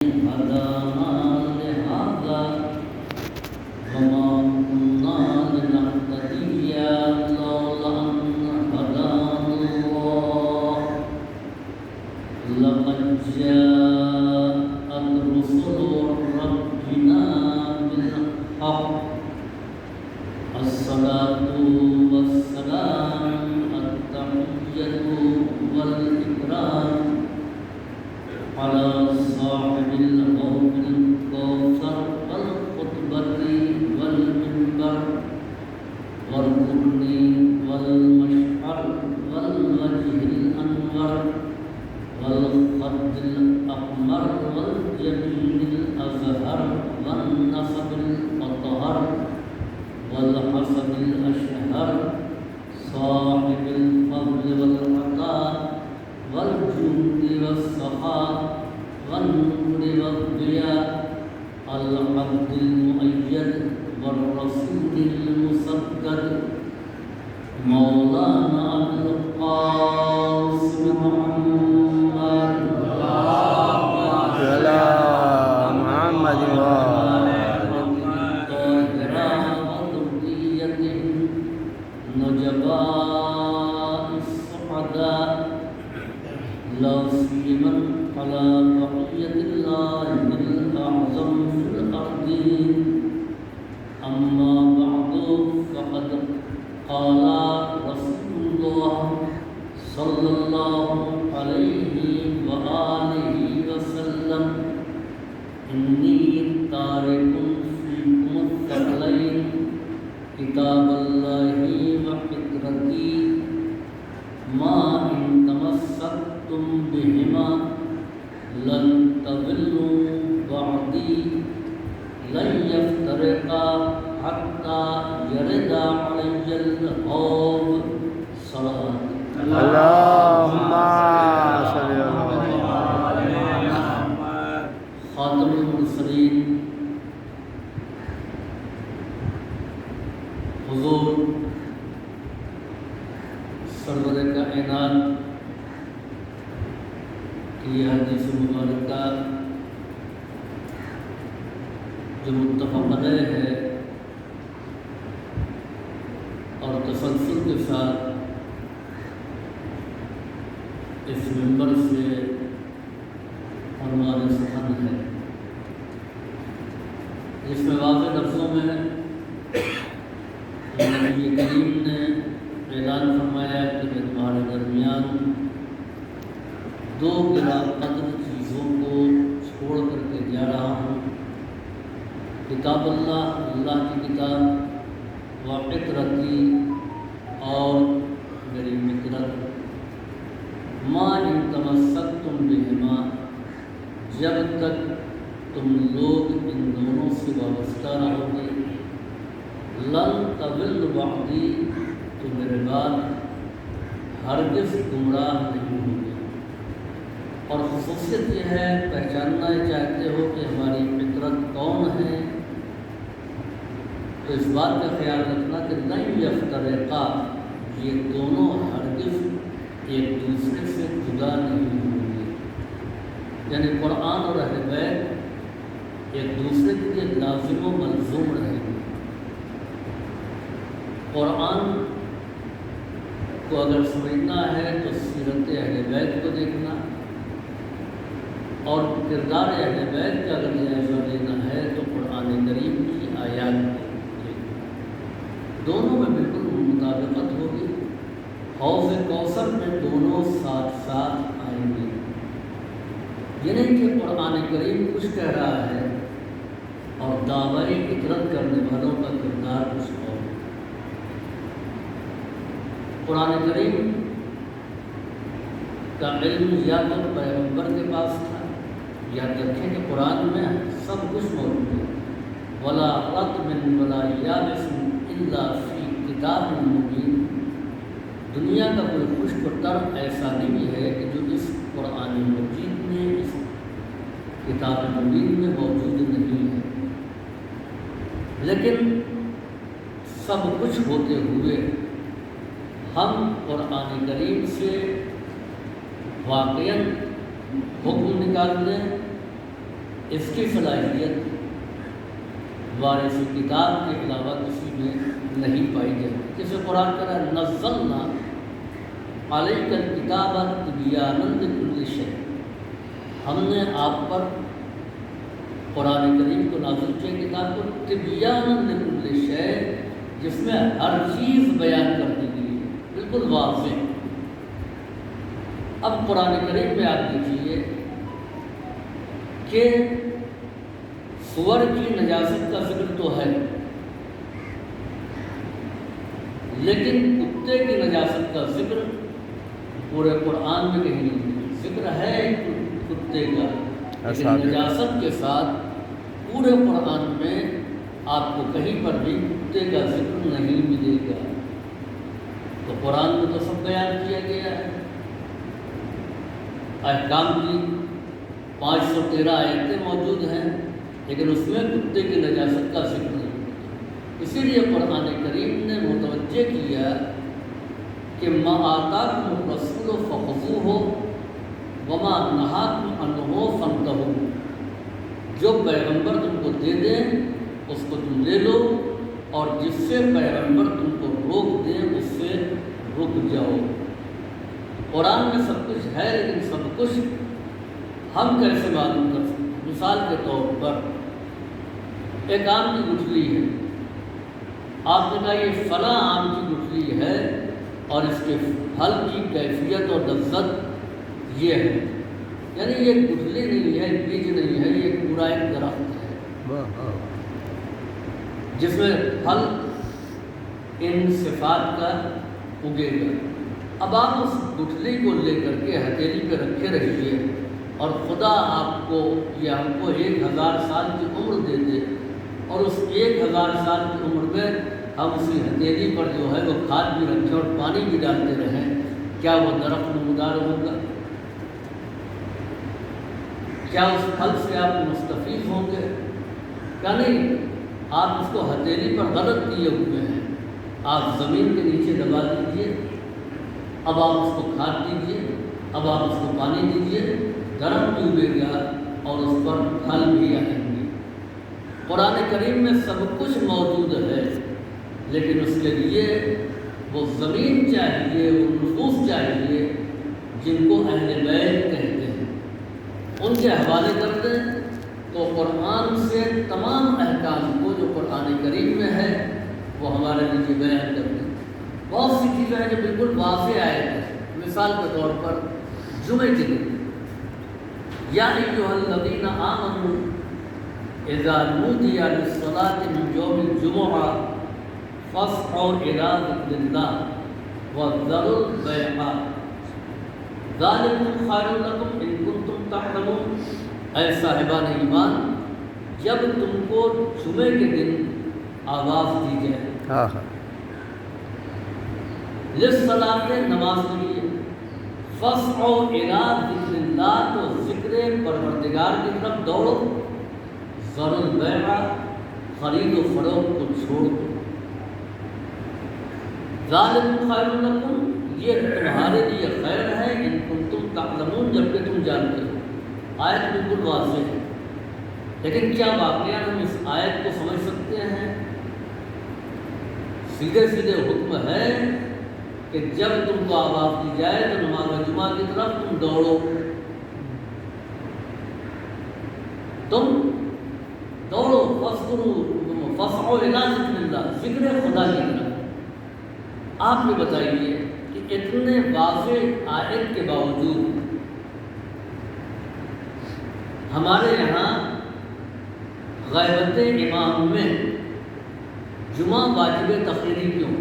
هدانا لهذا وما كنا لنهتدي لولا أن هدانا الله لقد جاءت رسل ربنا بالحق الصلاة والسلام التحية والإكرام على صاحب الحوض الكوثر والخطبة والمنبر والركن والمشعر والوجه الأنور والخد الأحمر والجبين الأزهر والنسب الأطهر والحسب الأشهر صاحب الفضل والعطاء والجود والسخاء والنور والضياء العبد المؤيد والرسول المسدد مولانا أبو القاسم محمد على محمد نجباء السعداء لا سيما على بقية الله الأعظم في الأرضين أما بعد فقد قال رسول الله صلى الله عليه وآله وسلم إني تارك فيكم الثقلين كتاب الله وفطرتي ما إن تمسكتم بهما لن تضلوا بعدي لن يفترقا حتى يرد علي الحوض صلاة اللهم صل على خاتم المرسلين حضور سرور کائنات کی یہ حدیث مبارکہ جو متفق علیہ ہے اور تسلسل کے ساتھ اس منبر سے عنوان سخن ہے، جس میں واضح لفظوں میں نبی کریم نے اعلان فرمایا کہ میں تمہارے درمیان دو گرا قدر چیزوں کو چھوڑ کر کے جا رہا ہوں، کتاب اللہ، اللہ کی کتاب، وفطرتی، اور میری فطرت، ما ان تمسکتم بہما، جب تک تم لوگ ان دونوں سے وابستہ رہو گے، لن تضل بعدی، تو میرے بعد ہرگز گمراہ نہیں ہوگے۔ اور خصوصیت یہ ہے، پہچاننا چاہتے ہو کہ ہماری فطرت کون ہے، تو اس بات کا خیال رکھنا کہ نہیں یفترقا، یہ دونوں ہرگز ایک دوسرے سے جدا نہیں ہوں گے، یعنی قرآن اور اہل بیت ایک دوسرے کے لیے لازم و ملزوم رہیں گے۔ قرآن کو اگر سمجھنا ہے تو سیرت اہل بیت کو دیکھنا، اور کردار اہل بیت کا اگر جائزہ لینا ہے تو قرآن کریم کی آیات کو دیکھنا، دونوں میں بالکل مطابقت ہوگی۔ حوض کوثر میں دونوں ساتھ ساتھ آئیں گے، یہ نہیں کہ قرآن کریم کچھ کہہ رہا ہے اور دعوی فطرت کرنے والوں کا کردار کچھ اور۔ قرآن کریم کا علم یا تو پیغمبر کے پاس تھا، یاد رکھیں کہ قرآن میں سب کچھ موجود ہے، ولا رطب ولا یابس الا فی کتاب مبین، دنیا کا کوئی خشک و تر ایسا نہیں ہے کہ جو اس قرآن مجید میں، اس کتاب مبین میں موجود نہیں ہے، لیکن سب کچھ ہوتے ہوئے ہم قرآن کریم سے واقعاً حکم نکال لیں اس کی صلاحیت وارث کتاب کے علاوہ کسی میں نہیں پائی جاتی. جیسے قرآن کہہ رہا ہے نزلنا علیک الکتاب تبیانا لکل شیء، ہم نے آپ پر قرآن کریم کو نازل کیا کتاب کو تبیانا لکل شیء، جس میں ہر چیز بیان کر دی گئی ہے، بالکل واضح. اب قرآن کریم میں آپ دیکھیے کہ سور کی نجاست کا ذکر تو ہے، لیکن کتے کی نجاست کا ذکر پورے قرآن میں کہیں نہیں. ذکر ہے کتے کا، لیکن نجاست کے ساتھ پورے قرآن میں آپ کو کہیں پر بھی کتے کا ذکر نہیں ملے گا. تو قرآن میں تو سب بیان کیا گیا ہے. احکام کی 513 آیتیں موجود ہیں، لیکن اس میں کتے کی نجاست کا ذکر نہیں. اسی لیے قرآن کریم نے متوجہ کیا کہ ما آتاکم الرسول فخذوہ وما نہاکم عنہ فانتہوا، جو پیغمبر تم کو دے دیں اس کو تم لے لو، اور جس سے پیغمبر تم کو روک دیں اس سے رک جاؤ. قرآن میں سب کچھ ہے، لیکن سب کچھ ہم کیسے معلوم کر سکتے ہیں؟ مثال کے طور پر ایک آم کی گٹھلی ہے، آپ نے کہا یہ فلاں آم کی گٹھلی ہے اور اس کے پھل کی کیفیت اور لذت یہ ہے. یعنی یہ گٹھلی نہیں ہے، بیج نہیں ہے، یہ پورا ایک درخت ہے جس میں پھل ان صفات کا اگے گا. اب آپ اس گٹھلی کو لے کر کے ہتھیلی پہ رکھے رہیے اور خدا آپ کو یا ہم کو 1000 سال کی عمر دے دے، اور اس 1000 سال کی عمر میں ہم اسی ہتھیلی پر جو ہے وہ کھاد بھی رکھیں اور پانی بھی ڈالتے رہیں، کیا وہ درخت نمودار ہوگا؟ کیا اس پھل سے آپ مستفید ہوں گے؟ کیا نہیں. آپ اس کو ہتھیلی پر غلط کیے ہوئے ہیں. آپ زمین کے نیچے دبا دیجیے، اب آپ اس کو کھاد دیجیے، اب آپ اس کو پانی دیجیے، درخت بھی اگے گا اور اس پر پھل بھی آئیں گے. قرآن کریم میں سب کچھ موجود ہے، لیکن اس کے لیے وہ زمین چاہیے، وہ نصوص چاہیے جن کو اہل بیت کہتے ہیں. ان کے حوالے کر دیں تو قرآن سے تمام احکام کو جو قرآن کریم میں ہے وہ ہمارے لیے بیان کر دیں. بہت سی چیزیں ہیں جو بالکل واضح آئے ہیں. مثال کے طور پر جمعے کے دن یا ایھا الذین آمنوا اذا نودی للصلاۃ من یوم الجمعہ فاسعوا الی ذکر اللہ وذروا البیع ذالکم خیر لکم ان کنتم تعلمون. اے صاحبان ایمان، جب تم کو جمعے کے دن آواز دی جائے للصلاۃ نماز کے لیے، فاسعوا الی ذکر اللہ تو ذکر پروردگار کی طرف دوڑو، ذروا البیع خرید و فروخت کو چھوڑ دو، ذالکم خیر لکم یہ تمہارے لیے خیر ہے، ان کنتم تعلمون جبکہ تم جانتے ہو. آیت بالکل واضح ہے، لیکن کیا واقعہ ہم اس آیت کو سمجھ سکتے ہیں؟ سیدھے سیدھے حکم ہے کہ جب تم کو آواز دی جائے تو نماز جمعہ کی طرف تم دوڑو، تم دوڑو، فاسعوا الی ذکر اللہ، ذکر خدا کی طرف. آپ نے بتائیے کہ اتنے واضح آیت کے باوجود ہمارے یہاں غیبت امام میں جمعہ واجب تخیری کیوں؟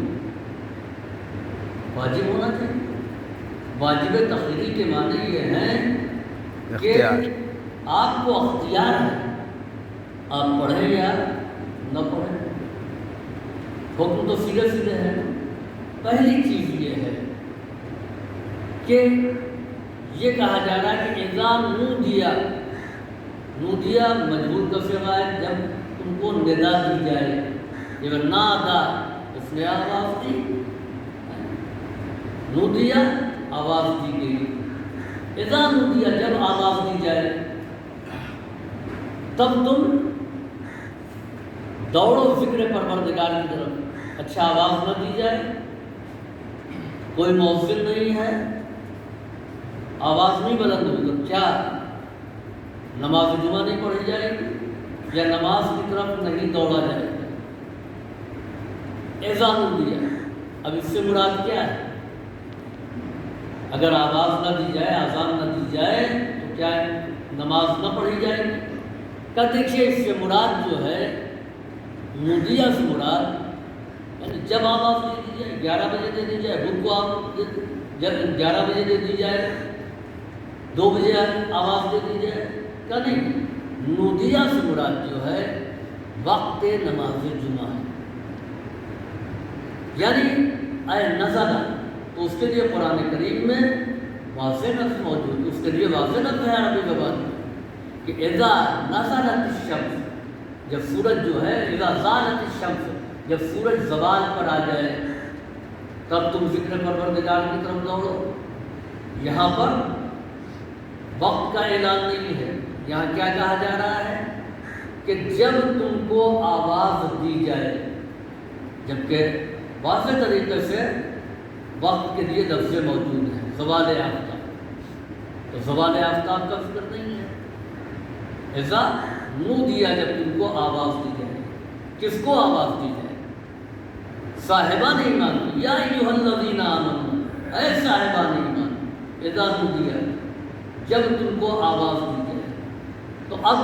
واجب ہونا چاہیے. واجب تخیری کے معنی یہ ہیں کہ آپ کو اختیار ہے، آپ پڑھیں یا نہ پڑھیں. حکم تو سیدھے سیدھے ہے. پہلی چیز یہ ہے کہ یہ کہا جا رہا ہے کہ اذا نودیا، نودیا مجبور کا صیغہ ہے، جب تم کو ندا دی جائے. یہ نادا اس نے آواز دی، نودیا آواز دی گئی. اذا نودیا جب آواز دی جائے تب تم دوڑو ذکر پروردگار کی طرف. اچھا آواز نہ دی جائے, کوئی مؤذن نہیں ہے, آواز نہیں بلند ہوئی تو کیا نماز جمعہ نہیں پڑھی جائے گی یا نماز کی طرف نہیں دوڑا جائے گا؟ اذان دیا, اب اس سے مراد کیا ہے؟ اگر آواز نہ دی جائے, اذان نہ دی جائے تو کیا ہے, نماز نہ پڑھی جائے گی؟ کہ دیکھیے اس سے مراد جو ہے نودیہ سے مراد یعنی جب آواز دے دی جائے, 11 بجے دے دی جائے, بدھ کو آپ جب 11 بجے دے دی جائے, 2 بجے آواز دے دی جائے, کیا نہیں. نودیہ سے مراد جو ہے وقت نماز جمعہ ہے. یعنی اے نزل, تو اس کے لیے قرآن کریم میں واضح نص موجود ہے, اس کے لیے واضح نص ہے عربی زبان میں کہ اذا نزلت الشمس, جب سورج جو ہے, اذا زالت الشمس, جب سورج زوال پر آ جائے تب تم ذکر پروردگار کی طرف دوڑو. یہاں پر وقت کا اعلان نہیں ہے, یہاں کیا کہا جا رہا ہے کہ جب تم کو آواز دی جائے, جبکہ واضح طریقے سے وقت کے لیے لفظ موجود ہیں. زوال آفتاب, تو زوال آفتاب کا ذکر نہیں ہے. ایسا منہ دیا جب تم کو آواز دی جائے, کس کو آواز دی جائے؟ صاحبان ایمان, یا ایھا الذین آمنوا, اے صاحبان ایمان, اذا نودی, جب تم کو آواز دی جائے. تو اب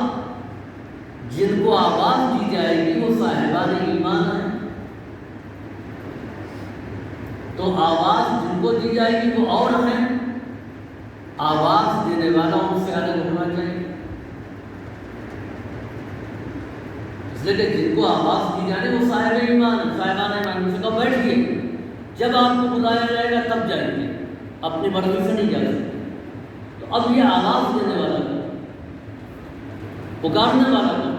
جن کو آواز دی جائے گی وہ صاحبان ایمان ہیں, تو آواز جن کو دی جائے گی وہ اور ہیں, آواز دینے والا ان سے الگ ہونا چاہیے. اس لیے کہ جن کو آواز دی جائے وہ صاحب ایمان, صاحبان ایمان, ان سے کہا بیٹھیے, جب آپ کو بلایا جائے گا تب جائیں گے, اپنی مرضی سے نہیں جا سکتے. تو اب یہ آواز دینے والا کو, پکارنے والا کو,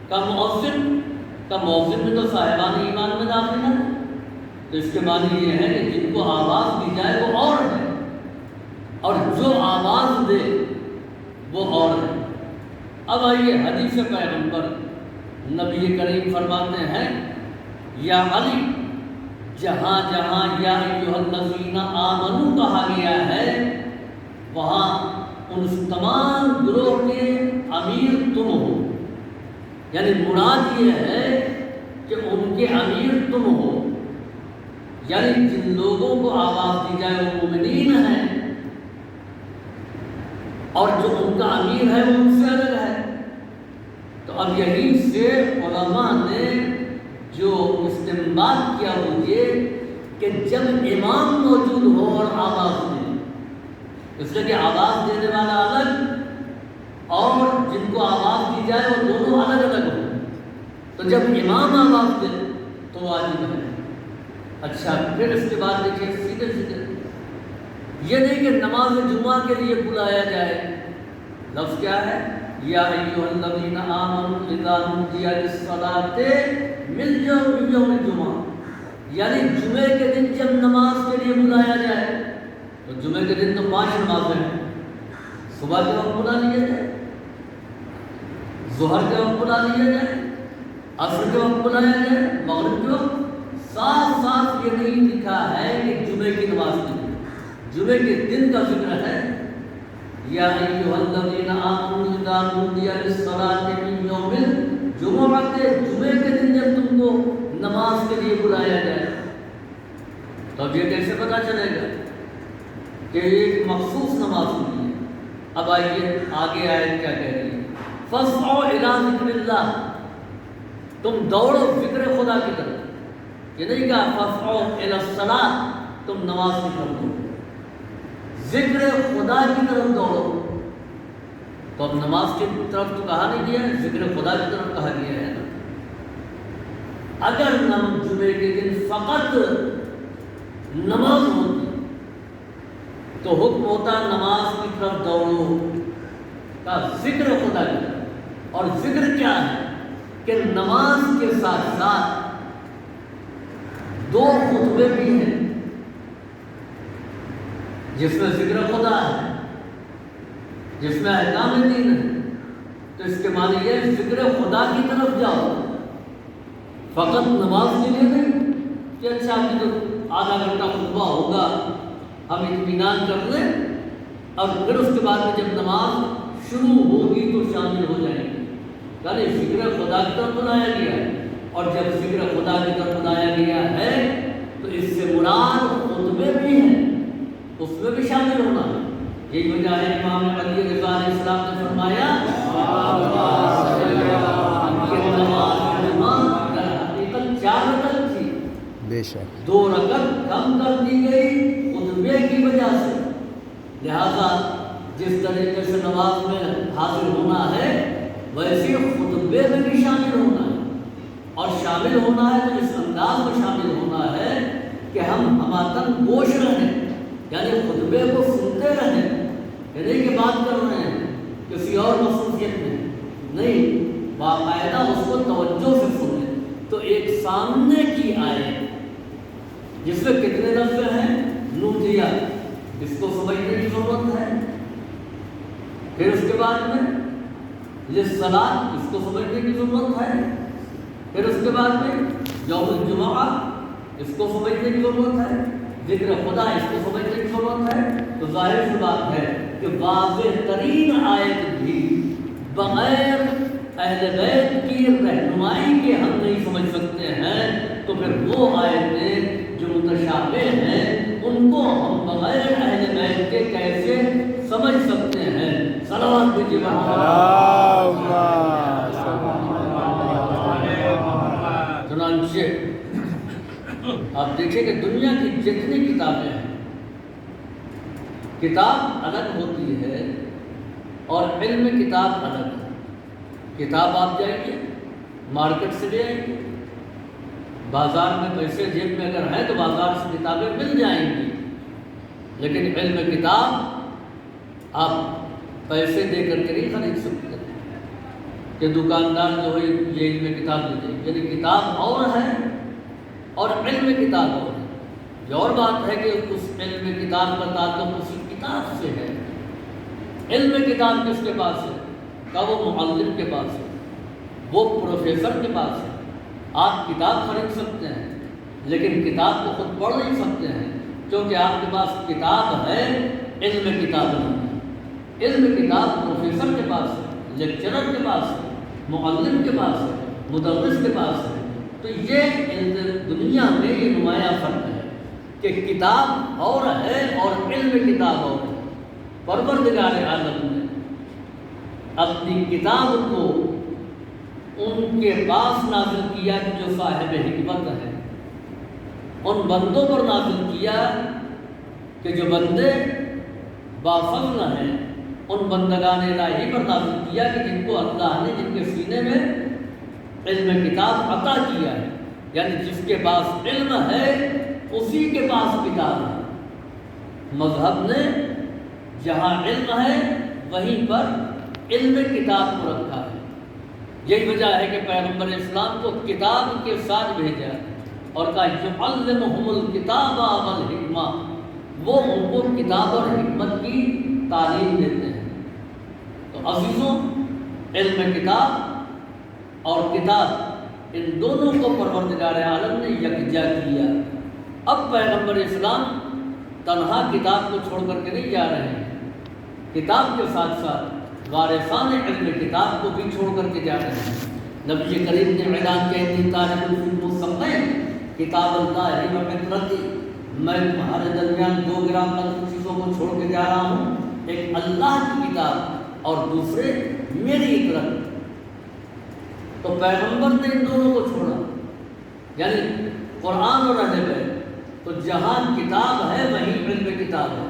کا مؤذن, کا مؤذن میں تو صاحبان ایمان میں داخل ہے. تو اس کے معنی یہ ہے کہ جن کو آواز دی جائے وہ اور ہے, اور جو آواز دے وہ اور ہے. اب آئیے حدیث پیغمبر نبی کریم فرماتے ہیں, یا علی, جہاں جہاں یا ایھا الذین آمنوا کہا گیا ہے وہاں ان تمام گروہ کے امیر تم ہو. یعنی مراد یہ ہے کہ ان کے امیر تم ہو, یعنی جن لوگوں کو آواز دی جائے وہ مومنین ہیں, اور جو ان کا امیر ہے وہ ان سے الگ ہے. تو اب یہیں سے علماء نے جو استنباط کیا وہ یہ کہ جب امام موجود ہو اور آواز دے, اس لیے کہ آواز دینے والا الگ اور جن کو آواز دی جائے وہ دونوں الگ الگ ہوں, تو جب امام آواز دے تو واجب ہے. اچھا پھر اس کے بعد دیکھیے سیدھے سیدھے یہ نہیں کہ نماز جمعہ کے لیے بلایا جائے, لفظ کیا ہے, یا ایھا الذین آمنوا اذا نودی للصلاۃ من یوم الجمعہ, یعنی جمعے کے دن جب نماز کے لیے بلایا جائے, تو جمعے کے دن تو 5 نمازیں ہیں, صبح کے وقت بلا لیا جائے, ظہر کے وقت بلا لیا جائے, عصر کے وقت بلایا جائے, مغرب کے وقت. صاف صاف یہ نہیں لکھا ہے کہ جمعے کی نماز کے دن, جمعے کے دن کا ذکر ہے. یا ایھا الذین آمنوا اذا نودی للصلاۃ من یوم الجمعہ, جمعے کے دن جب تم کو نماز کے لیے بلایا جائے. تو اب یہ کیسے پتہ چلے گا کہ ایک مخصوص نماز ہوتی ہے؟ اب آئیے آگے آیت کیا کہہ رہی ہے, فاسعوا الی ذکر اللہ, تم دوڑو ذکر خدا کی طرف. یہ نہیں کہا فاسعوا الی الصلاۃ, تم نماز کی طرف دوڑو, ذکر خدا کی طرف دوڑو. تو اب نماز کی طرف تو کہا نہیں گیا ہے, ذکر خدا کی طرف کہا گیا ہے. اگر جمعے کے دن فقط نماز ہوتی تو حکم ہوتا نماز کی طرف دوڑو کا, ذکر خدا کی طرف. اور ذکر کیا ہے کہ نماز کے ساتھ ساتھ 2 خطبے بھی ہیں جس میں ذکر خدا ہے, جس میں احکام دین ہے. تو تو اس کے معنی یہ ذکر خدا کی طرف جاؤ، فقط نماز کے لیے نہیں کہ اچھا کہ تو آدھا گھنٹہ خطبہ ہوگا ہم اطمینان کر لیں اور پھر اس کے بعد میں جب نماز شروع ہوگی تو شامل ہو جائیں گے۔ یعنی ذکر خدا کی طرف بلایا گیا ہے، اور جب ذکر خدا کی طرف بلایا گیا ہے تو اس سے مراد خطبے بھی ہیں، اس میں بھی شامل ہونا ہے۔ یہی وجہ ہے امام علی رضا علیہ السلام نے فرمایا کہ نماز در حقیقت 4 رکعت تھی، بے شک 2 رکعت کم کر دی گئی خطبے کی وجہ سے۔ لہذا جس طریقے سے نماز میں حاضر ہونا ہے ویسے خطبے میں بھی شامل ہونا ہے، اور شامل ہونا ہے تو اس انداز میں شامل ہونا ہے کہ ہم ہماتن گوش رہیں، یعنی خطبے کو سنتے رہیں، یہ نہیں کہ بات کر رہے ہیں کسی اور مصروفیت میں، نہیں، باقاعدہ اس کو توجہ سے سنیں۔ تو ایک سامنے کی آیت جس میں کتنے لفظ ہیں؟ نودیہ، اس کو سمجھنے کی ضرورت ہے۔ پھر اس کے بعد میں للصلاۃ، اس کو سمجھنے کی ضرورت ہے۔ پھر اس کے بعد میں یوم الجمعہ، اس کو سمجھنے کی ضرورت ہے۔ ذکر خدا، اس کو سمجھنے کی ضرورت ہے۔ تو ظاہر سی بات ہے کہ واضح ترین آیت بھی بغیر اہل بیت کی رہنمائی کے ہم نہیں سمجھ سکتے ہیں، تو پھر وہ آیتیں جو متشابہ ہیں ان کو ہم بغیر اہل بیت کے کیسے سمجھ سکتے ہیں؟ صلوات بھیجیے چنانچہ آپ دیکھیں کہ دنیا کی جتنی کتابیں ہیں، کتاب الگ ہوتی ہے اور علم کتاب الگ ہے۔ کتاب آپ جائیں گے مارکیٹ سے لے آئیں گے، بازار میں پیسے جیب میں اگر ہیں تو بازار سے کتابیں مل جائیں گی، لیکن علم کتاب آپ پیسے دے کر کے نہیں خرید سکتے کہ دکاندار جو ہے یہ علم کتاب دے دے۔ یعنی کتاب اور ہے اور علم کتاب اور ہے۔ یہ اور بات ہے کہ اس علم کتاب کا تعلق اسی کتاب سے ہے۔ علم کتاب کس کے پاس ہے؟ کہ وہ معلم کے پاس ہے، وہ پروفیسر کے پاس ہے۔ آپ کتاب خرید سکتے ہیں لیکن کتاب کو خود پڑھ نہیں سکتے ہیں، کیونکہ آپ کے پاس کتاب ہے، علم کتاب نہیں ہے۔ علم کتاب پروفیسر کے پاس ہے، لیکچرر کے پاس ہے، معلم کے پاس ہے، مدرس کے پاس ہے۔ تو یہ دنیا میں یہ نمایاں فرق ہے کہ کتاب اور ہے اور علم کتاب اور ہے۔ پروردگار عالم نے اپنی کتاب کو ان کے پاس نازل کیا کہ جو صاحب حکمت ہے، ان بندوں پر نازل کیا کہ جو بندے بافضل ہیں، ان بندگان الہی پر نازل کیا کہ جن کو اللہ نے جن کے سینے میں علم کتاب عطا کیا ہے، یعنی جس کے پاس علم ہے اسی کے پاس کتاب ہے۔ مذہب نے جہاں علم ہے وہیں پر علم کتاب کو رکھا ہے۔ یہی وجہ ہے کہ پیغمبر اسلام کو کتاب کے ساتھ بھیجا اور کہا یعلمہم الکتاب والحکمہ، وہ ان کو کتاب اور حکمت کی تعلیم دیتے ہیں۔ تو عزیزوں، علم کتاب اور کتاب ان دونوں کو پروردگار عالم نے یکجا کیا۔ اب پیغمبر اسلام تنہا کتاب کو چھوڑ کر کے نہیں جا رہے ہیں، کتاب کے ساتھ ساتھ وارثان علم کتاب کو بھی چھوڑ کر کے جا رہے ہیں۔ نبی کریم نے اعلان کیا انی طالب المصطفین کتاب اللہ و فطرتی، میں تمہارے درمیان 2 گرام قدر چیزوں کو چھوڑ کے جا رہا ہوں، ایک اللہ کی کتاب اور دوسرے میری اطاعت۔ تو پیغمبر نے ان دونوں کو چھوڑا، یعنی قرآن اور اہل بیت۔ تو جہاں کتاب ہے وہیں علم کتاب ہے۔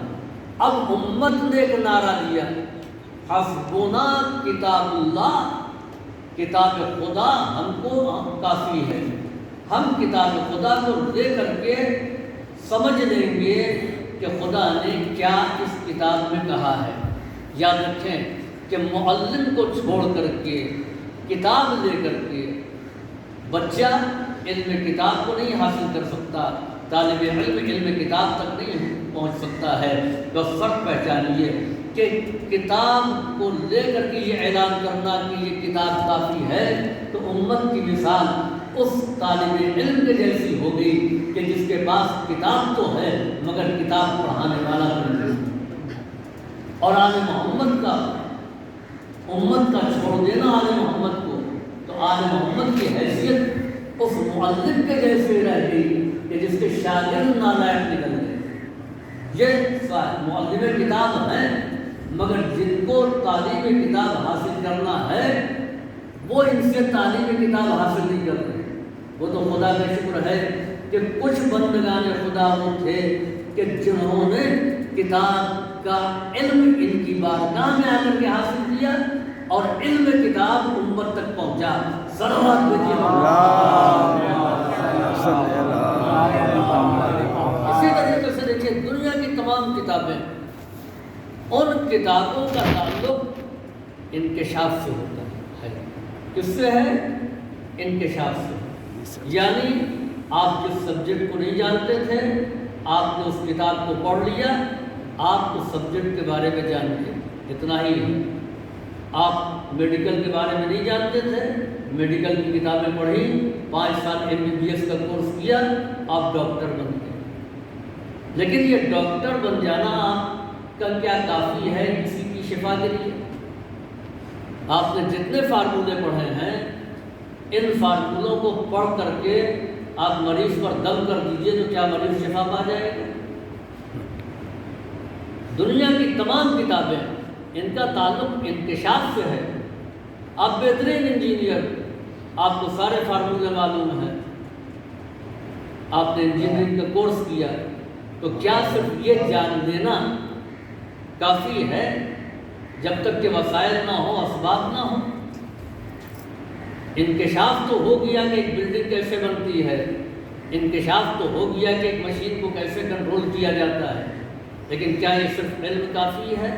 اب امت نے ایک نعرہ دیا، حسبنا کتاب اللہ، کتاب خدا ہم کو کافی ہے، ہم کتاب خدا کو لے کر کے سمجھ لیں گے کہ خدا نے کیا اس کتاب میں کہا ہے۔ یاد رکھیں کہ معلم کو چھوڑ کر کے کتاب لے کر کے بچہ علم کتاب کو نہیں حاصل کر سکتا، طالب علم علم کتاب تک نہیں پہنچ سکتا ہے۔ بس فرق پہچانیے کہ کتاب کو لے کر کے یہ اعلان کرنا کہ یہ کتاب کافی ہے، تو امت کی مثال اس طالب علم کے جیسی ہوگی کہ جس کے پاس کتاب تو ہے مگر کتاب پڑھانے والا نہیں۔ اور آل محمد کا امت کا چھوڑ دینا آل محمد کو، تو آل محمد کی حیثیت اس معلم کے جیسے رہ گئی کہ جس کے شاگرد نالائق نکل گئے۔ یہ معلم کتاب ہیں مگر جن کو تعلیم کتاب حاصل کرنا ہے وہ ان سے تعلیم کتاب حاصل نہیں کر رہے۔ وہ تو خدا کا شکر ہے کہ کچھ بندگان خدا وہ تھے کہ جنہوں نے کتاب کا علم ان کی بارگاہ میں آ کر کے حاصل کیا اور علم کتاب امت تک پہنچا۔ صلوات بھیجیے اسی طریقے سے دیکھیے دنیا کی تمام کتابیں، ان کتابوں کا تعلق انکشاف سے ہوتا ہے۔ کس سے ہے؟ انکشاف سے۔ یعنی آپ جس سبجیکٹ کو نہیں جانتے تھے، آپ نے اس کتاب کو پڑھ لیا، آپ اس سبجیکٹ کے بارے میں جان گئے، اتنا ہی ہے۔ آپ میڈیکل کے بارے میں نہیں جانتے تھے، میڈیکل کی کتابیں پڑھی، 5 سال MBBS کا کورس کیا، آپ ڈاکٹر بن گئے۔ لیکن یہ ڈاکٹر بن جانا آپ کا کیا کافی ہے کسی کی شفا کے لیے؟ آپ نے جتنے فارمولے پڑھے ہیں، ان فارمولوں کو پڑھ کر کے آپ مریض پر دم کر دیجئے تو کیا مریض شفا پا جائے گا؟ دنیا کی تمام کتابیں ان کا تعلق انکشاف سے ہے۔ آپ بہترین انجینئر، آپ کو سارے فارمولے معلوم ہیں، آپ نے انجینئرنگ کا کورس کیا، تو کیا صرف یہ جان لینا کافی ہے جب تک کہ وسائل نہ ہوں، اسباب نہ ہوں؟ انکشاف تو ہو گیا کہ ایک بلڈنگ کیسے بنتی ہے، انکشاف تو ہو گیا کہ ایک مشین کو کیسے کنٹرول کیا جاتا ہے، لیکن کیا یہ صرف علم کافی ہے؟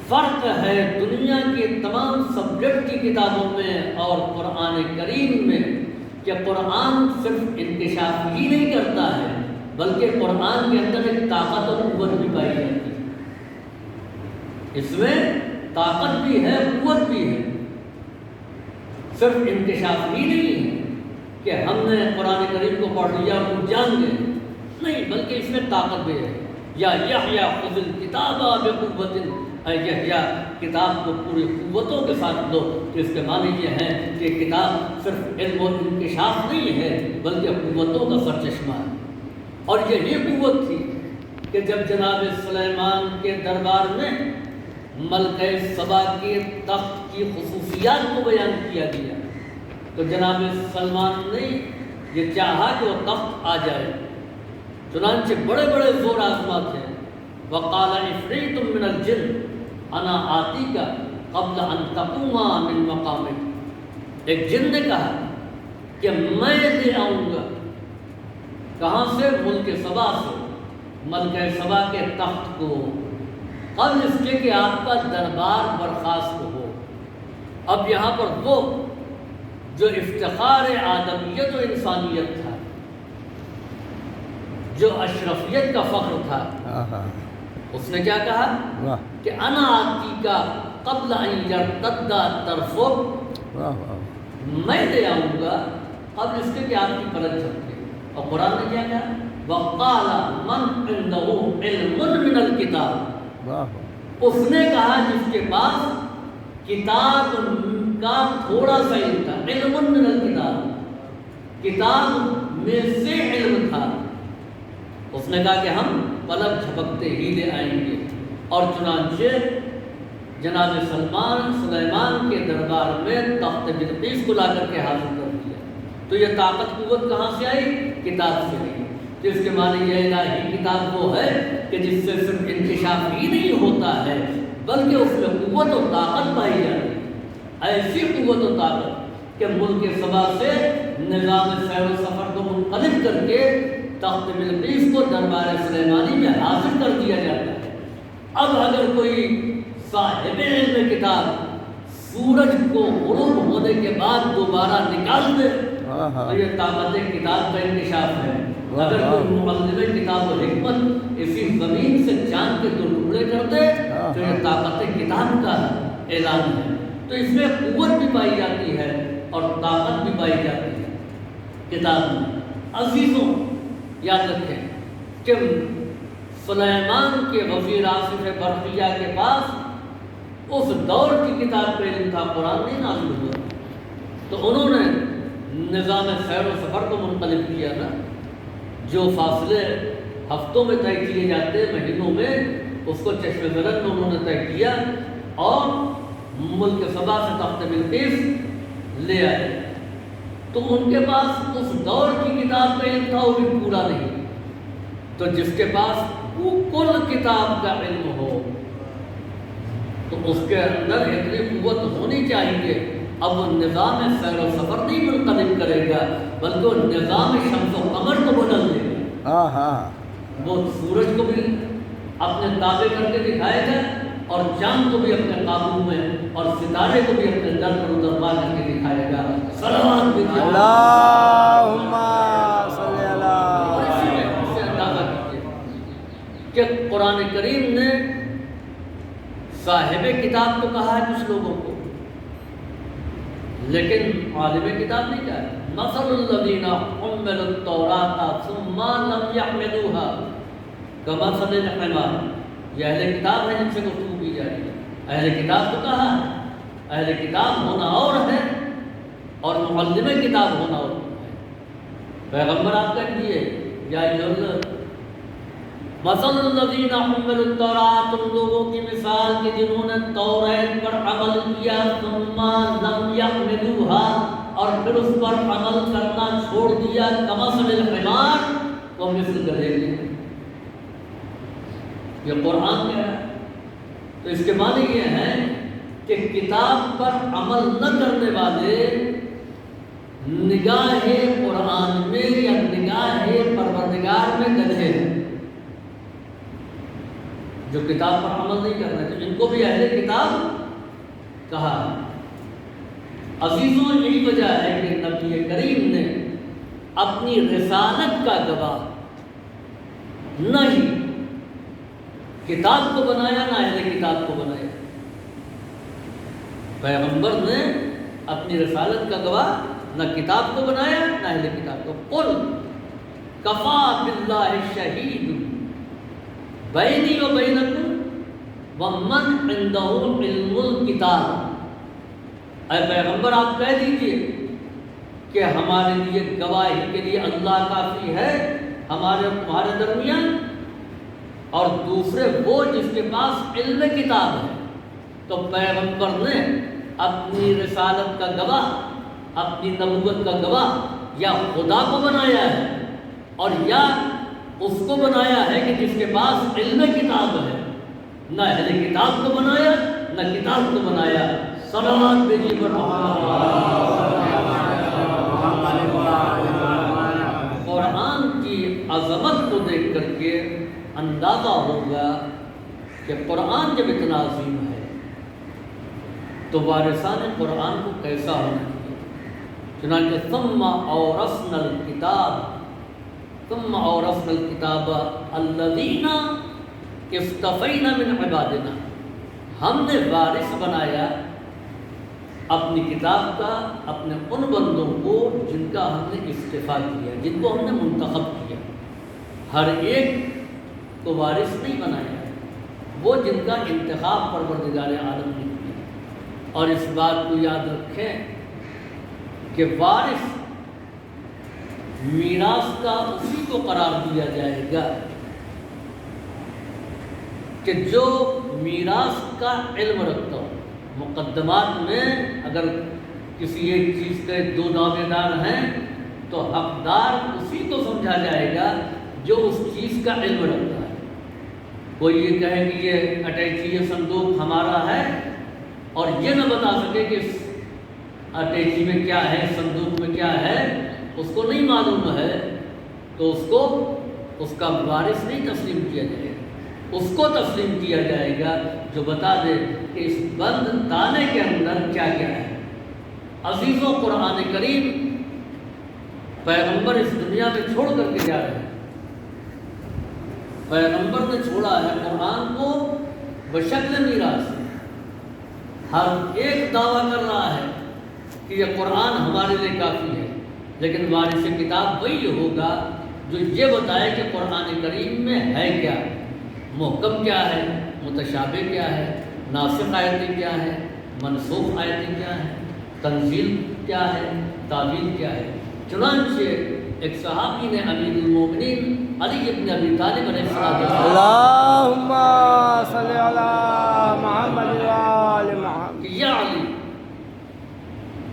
فرق ہے دنیا کے تمام سبجیکٹ کی کتابوں میں اور قرآن کریم میں کہ قرآن صرف انکشاف ہی نہیں کرتا ہے بلکہ قرآن کے اندر ایک طاقت اور قوت بھی پائی جاتی ہے۔ اس میں طاقت بھی ہے، قوت بھی ہے، صرف انکشاف ہی نہیں ہے کہ ہم نے قرآن کریم کو پڑھ لیا اور ہم جان گئے، نہیں، بلکہ اس میں طاقت بھی ہے۔ یا یحییٰ خذ الکتاب بقوۃ، اے یحییٰ کتاب کو پوری قوتوں کے ساتھ لو۔ تو اس کے معنی یہ ہے کہ کتاب صرف علم و انکشاف نہیں ہے بلکہ قوتوں کا سرچشمہ ہے۔ اور یہی قوت تھی کہ جب جناب سلیمان کے دربار میں ملکہ سبا کے تخت کی خصوصیات کو بیان کیا گیا تو جناب سلمان نے یہ چاہا کہ وہ تخت آ جائے، چنانچہ بڑے بڑے زور آزما تھے۔ وقال عفریت من الجن انا آتیک قبل ان تقوم من مقامک، ایک جن نے کہا کہ میں لے آؤں گا، کہاں سے؟ ملک سبا سے، ملکہ سبا کے تخت کو، قبل اس کے کہ آپ کا دربار برخاست ہو۔ اب یہاں پر وہ جو افتخار آدمیت و انسانیت تھا، جو اشرفیت کا فخر تھا، اس نے کیا کہا کہ انا آتیک قبل ان یرتد طرفک، میں لے آؤں گا قبل اس کے کہ آپ کی پلک جھپکے۔ اور قرآن نے کیا کہا؟ وقال من عنده علم من الکتاب، اس نے کہا جس کے پاس کتاب کا تھوڑا سا علم تھا، علم من الکتاب، کتاب میں سے علم تھا، اس نے کہا کہ ہم پلک جھپکتے ہی لے آئیں گے۔ اور چنانچہ جناب سلیمان کے دربار میں تخت بلقیس کو لا کر کے حاضر کر دیا۔ تو یہ طاقت قوت کہاں سے آئی؟ کتاب سے آئی۔ تو اس کے معنی یہ الہی کتاب وہ ہے کہ جس سے صرف انکشاف ہی نہیں ہوتا ہے بلکہ اس میں قوت و طاقت پائی جاتی ہے، ایسی قوت و طاقت کہ ملک سبا سے نظام سیر و سفر کو منقلب کر کے تخت بلقیس کو دربار سلیمانی میں حاضر کر دیا جاتا ہے۔ اب اگر کوئی صاحب علم کتاب سورج کو غروب ہونے کے بعد دوبارہ نکال دے تو یہ طاقت کتاب کا انکشاف ہے۔ اگر کوئی معلم کتاب و حکمت اسی زمین سے چاند کے 2 ٹکڑے کر دے تو یہ طاقت کتاب کا اعلان ہے. تو اس میں قوت بھی پائی جاتی ہے اور طاقت بھی پائی جاتی ہے کتاب میں. عزیزوں یاد رکھیں کہ سلیمان کے وزیر آصف برقیہ کے پاس اس دور کی کتاب کا علم تھا، قرآن نہیں نازل ہوا. تو انہوں نے نظام خیر و سفر کو منقلب کیا نا، جو فاصلے ہفتوں میں طے کیے جاتے مہینوں میں، اس کو چشم زرد میں انہوں نے طے کیا اور ملک سبا سے تخت بلقیس لے آئے. تو ان کے پاس اس دور کی کتاب کا علم تھا، وہ بھی پورا نہیں. تو جس کے پاس کل کتاب کا علم ہو تو اس کے اندر اتنی قوت ہونی چاہیے. اب وہ نظام سیر و سفر نہیں منقلب کرے گا بلکہ وہ نظام شمس و قمر کو بدل دے گا. وہ سورج کو بھی اپنے تابع کر کے دکھائے گا اور چاند کو بھی اپنے قابو میں اور ستارے کو بھی اپنے در پر ادروا کر کے دکھائے گا. صلوات بھی اللہم صلی اللہ. اور اسی میں اس سے اندازہ کیجیے کہ قرآن کریم نے صاحب کتاب تو کہا ہے کچھ لوگوں کو، لیکن عالم کتاب نہیں کہا ہے. مثل الذین حملوا التوراۃ ثم لم یحملوها کمثل الحمار. یہ اہل کتاب ہے جن سے گفتگو کی جا رہی ہے. اہل کتاب تو کہا ہے، اہل کتاب ہونا اور ہے اور معلم کتاب ہونا اور ہے. پیغمبر آپ کا کیے یا مثل الذین حملوا التوراۃ، تم لوگوں کی مثال کہ جنہوں نے توریت پر عمل کیا ثم لم یحملوها اور پھر اس پر عمل کرنا چھوڑ دیا کمثل الحمار، وہ مثل گدھے کے. یہ قرآن کہہ رہا ہے. تو اس کے معنی یہ ہے کہ کتاب پر عمل نہ کرنے والے نگاہ قرآن میں یا نگاہ پروردگار میں گدھے ہیں. جو کتاب پر عمل نہیں کر رہے تو ان کو بھی اہل کتاب کہا ہے. عزیزوں یہی وجہ ہے کہ نبی کریم نے اپنی رسالت کا گواہ نہ ہی کتاب کو بنایا نہ اہل کتاب کو بنایا. پیغمبر نے اپنی رسالت کا گواہ نہ کتاب کو بنایا نہ اہل کتاب کو. قل کفا باللہ شہید بینی و بینکم ومن عندہ علم الکتاب. اے پیغمبر آپ کہہ دیجئے کہ ہمارے لیے گواہی کے لیے اللہ کافی ہے ہمارے تمہارے درمیان اور دوسرے وہ جس کے پاس علم کتاب ہے. تو پیغمبر نے اپنی رسالت کا گواہ، اپنی نبوت کا گواہ یا خدا کو بنایا ہے اور یا اس کو بنایا ہے کہ جس کے پاس علم کتاب ہے. نہ اہل کتاب کو بنایا نہ کتاب کو بنایا. صلوات بھیجیے پر قرآن کی عظمت کو دیکھ کر کے اندازہ ہوگا کہ قرآن جب اتنا عظیم ہے تو وارثان قرآن کو کیسا ہونا چاہیے. چنانچہ ثم اورثنا الکتاب الذین اصطفینا من عبادنا. ہم نے وارث بنایا اپنی کتاب کا اپنے ان بندوں کو جن کا ہم نے اصطفیٰ کیا، جن کو ہم نے منتخب کیا. ہر ایک کو وارث نہیں بنایا، وہ جن کا انتخاب پروردگار عالم نے کیا. اور اس بات کو یاد رکھیں کہ وارث میراث کا اسی کو قرار دیا جائے گا کہ جو میراث کا علم رکھتا ہو. مقدمات میں اگر کسی ایک چیز کے 2 دعوے دار ہیں تو حقدار اسی کو سمجھا جائے گا جو اس چیز کا علم رکھتا ہے. کوئی یہ کہے کہ یہ اٹیچی یہ صندوق ہمارا ہے اور یہ نہ بتا سکے کہ اس اٹیچی میں کیا ہے، صندوق میں کیا ہے، اس کو نہیں معلوم ہے تو اس کو اس کا وارث نہیں تسلیم کیا جائے گا. اس کو تسلیم کیا جائے گا جو بتا دے کہ اس بند تانے کے اندر کیا کیا ہے. عزیزوں قرآن کریم پیغمبر اس دنیا میں چھوڑ کر کے جا رہے ہیں پیغمبر نے چھوڑا ہے قرآن کو بشکل میراث۔ ہر ایک دعویٰ کر رہا ہے کہ یہ قرآن ہمارے لیے کافی ہے، لیکن وارث کتاب وہی ہوگا جو یہ بتائے کہ قرآن کریم میں ہے کیا، محکم کیا ہے، متشابہ کیا ہے، ناسخ آیتیں کیا ہیں، منسوخ آیتیں کیا ہیں، تنزیل کیا ہے، تعویل کیا ہے۔ چنانچہ ایک صحابی نے امیر المومنین علی ابن ابی طالب علیہ السلام اللہم صلی علی محمد و آل محمد کہ یا علی،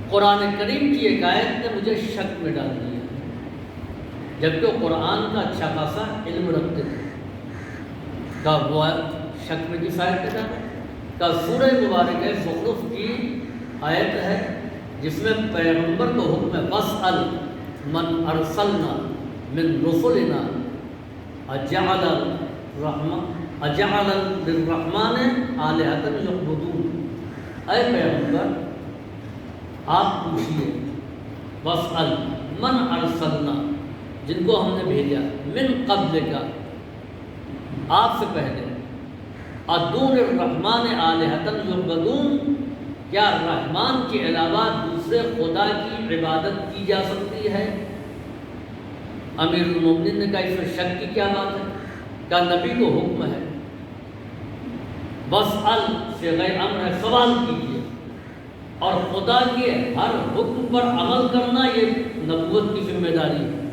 قرآن کریم کی ایک آیت نے مجھے شک میں ڈال دیا، جبکہ وہ قرآن کا اچھا خاصا علم رکھتے تھے۔ کہ وہ شک میں کس آیت میں ڈالا؟ کہ سورہ مبارکہ زخرف کی آیت ہے جس میں پیغمبر کو حکم ہے وَاسْأَلْ مَنْ أَرْسَلْنَا مِنْ رُسُلِنَا أَجَعَلَ لِلرَّحْمَنِ آلِهَةً يَعْبُدُونَ۔ اے پیغمبر آپ پوچھئے وَاسْأَلْ مَنْ أَرْسَلْنَا، جن کو ہم نے بھیجا، من قبل کا، آپ سے پہلے، ادون الرحمن آلہۃ یعبدون، کیا رحمان کے علاوہ دوسرے خدا کی عبادت کی جا سکتی ہے؟ امیر المومنین نے کہا اس میں شک کی کیا بات ہے؟ کہا نبی کو حکم ہے، وَاسْأَلْ صیغہ امر ہے، سوال کیجیے، اور خدا کے ہر حکم پر عمل کرنا یہ نبوت کی ذمہ داری ہے۔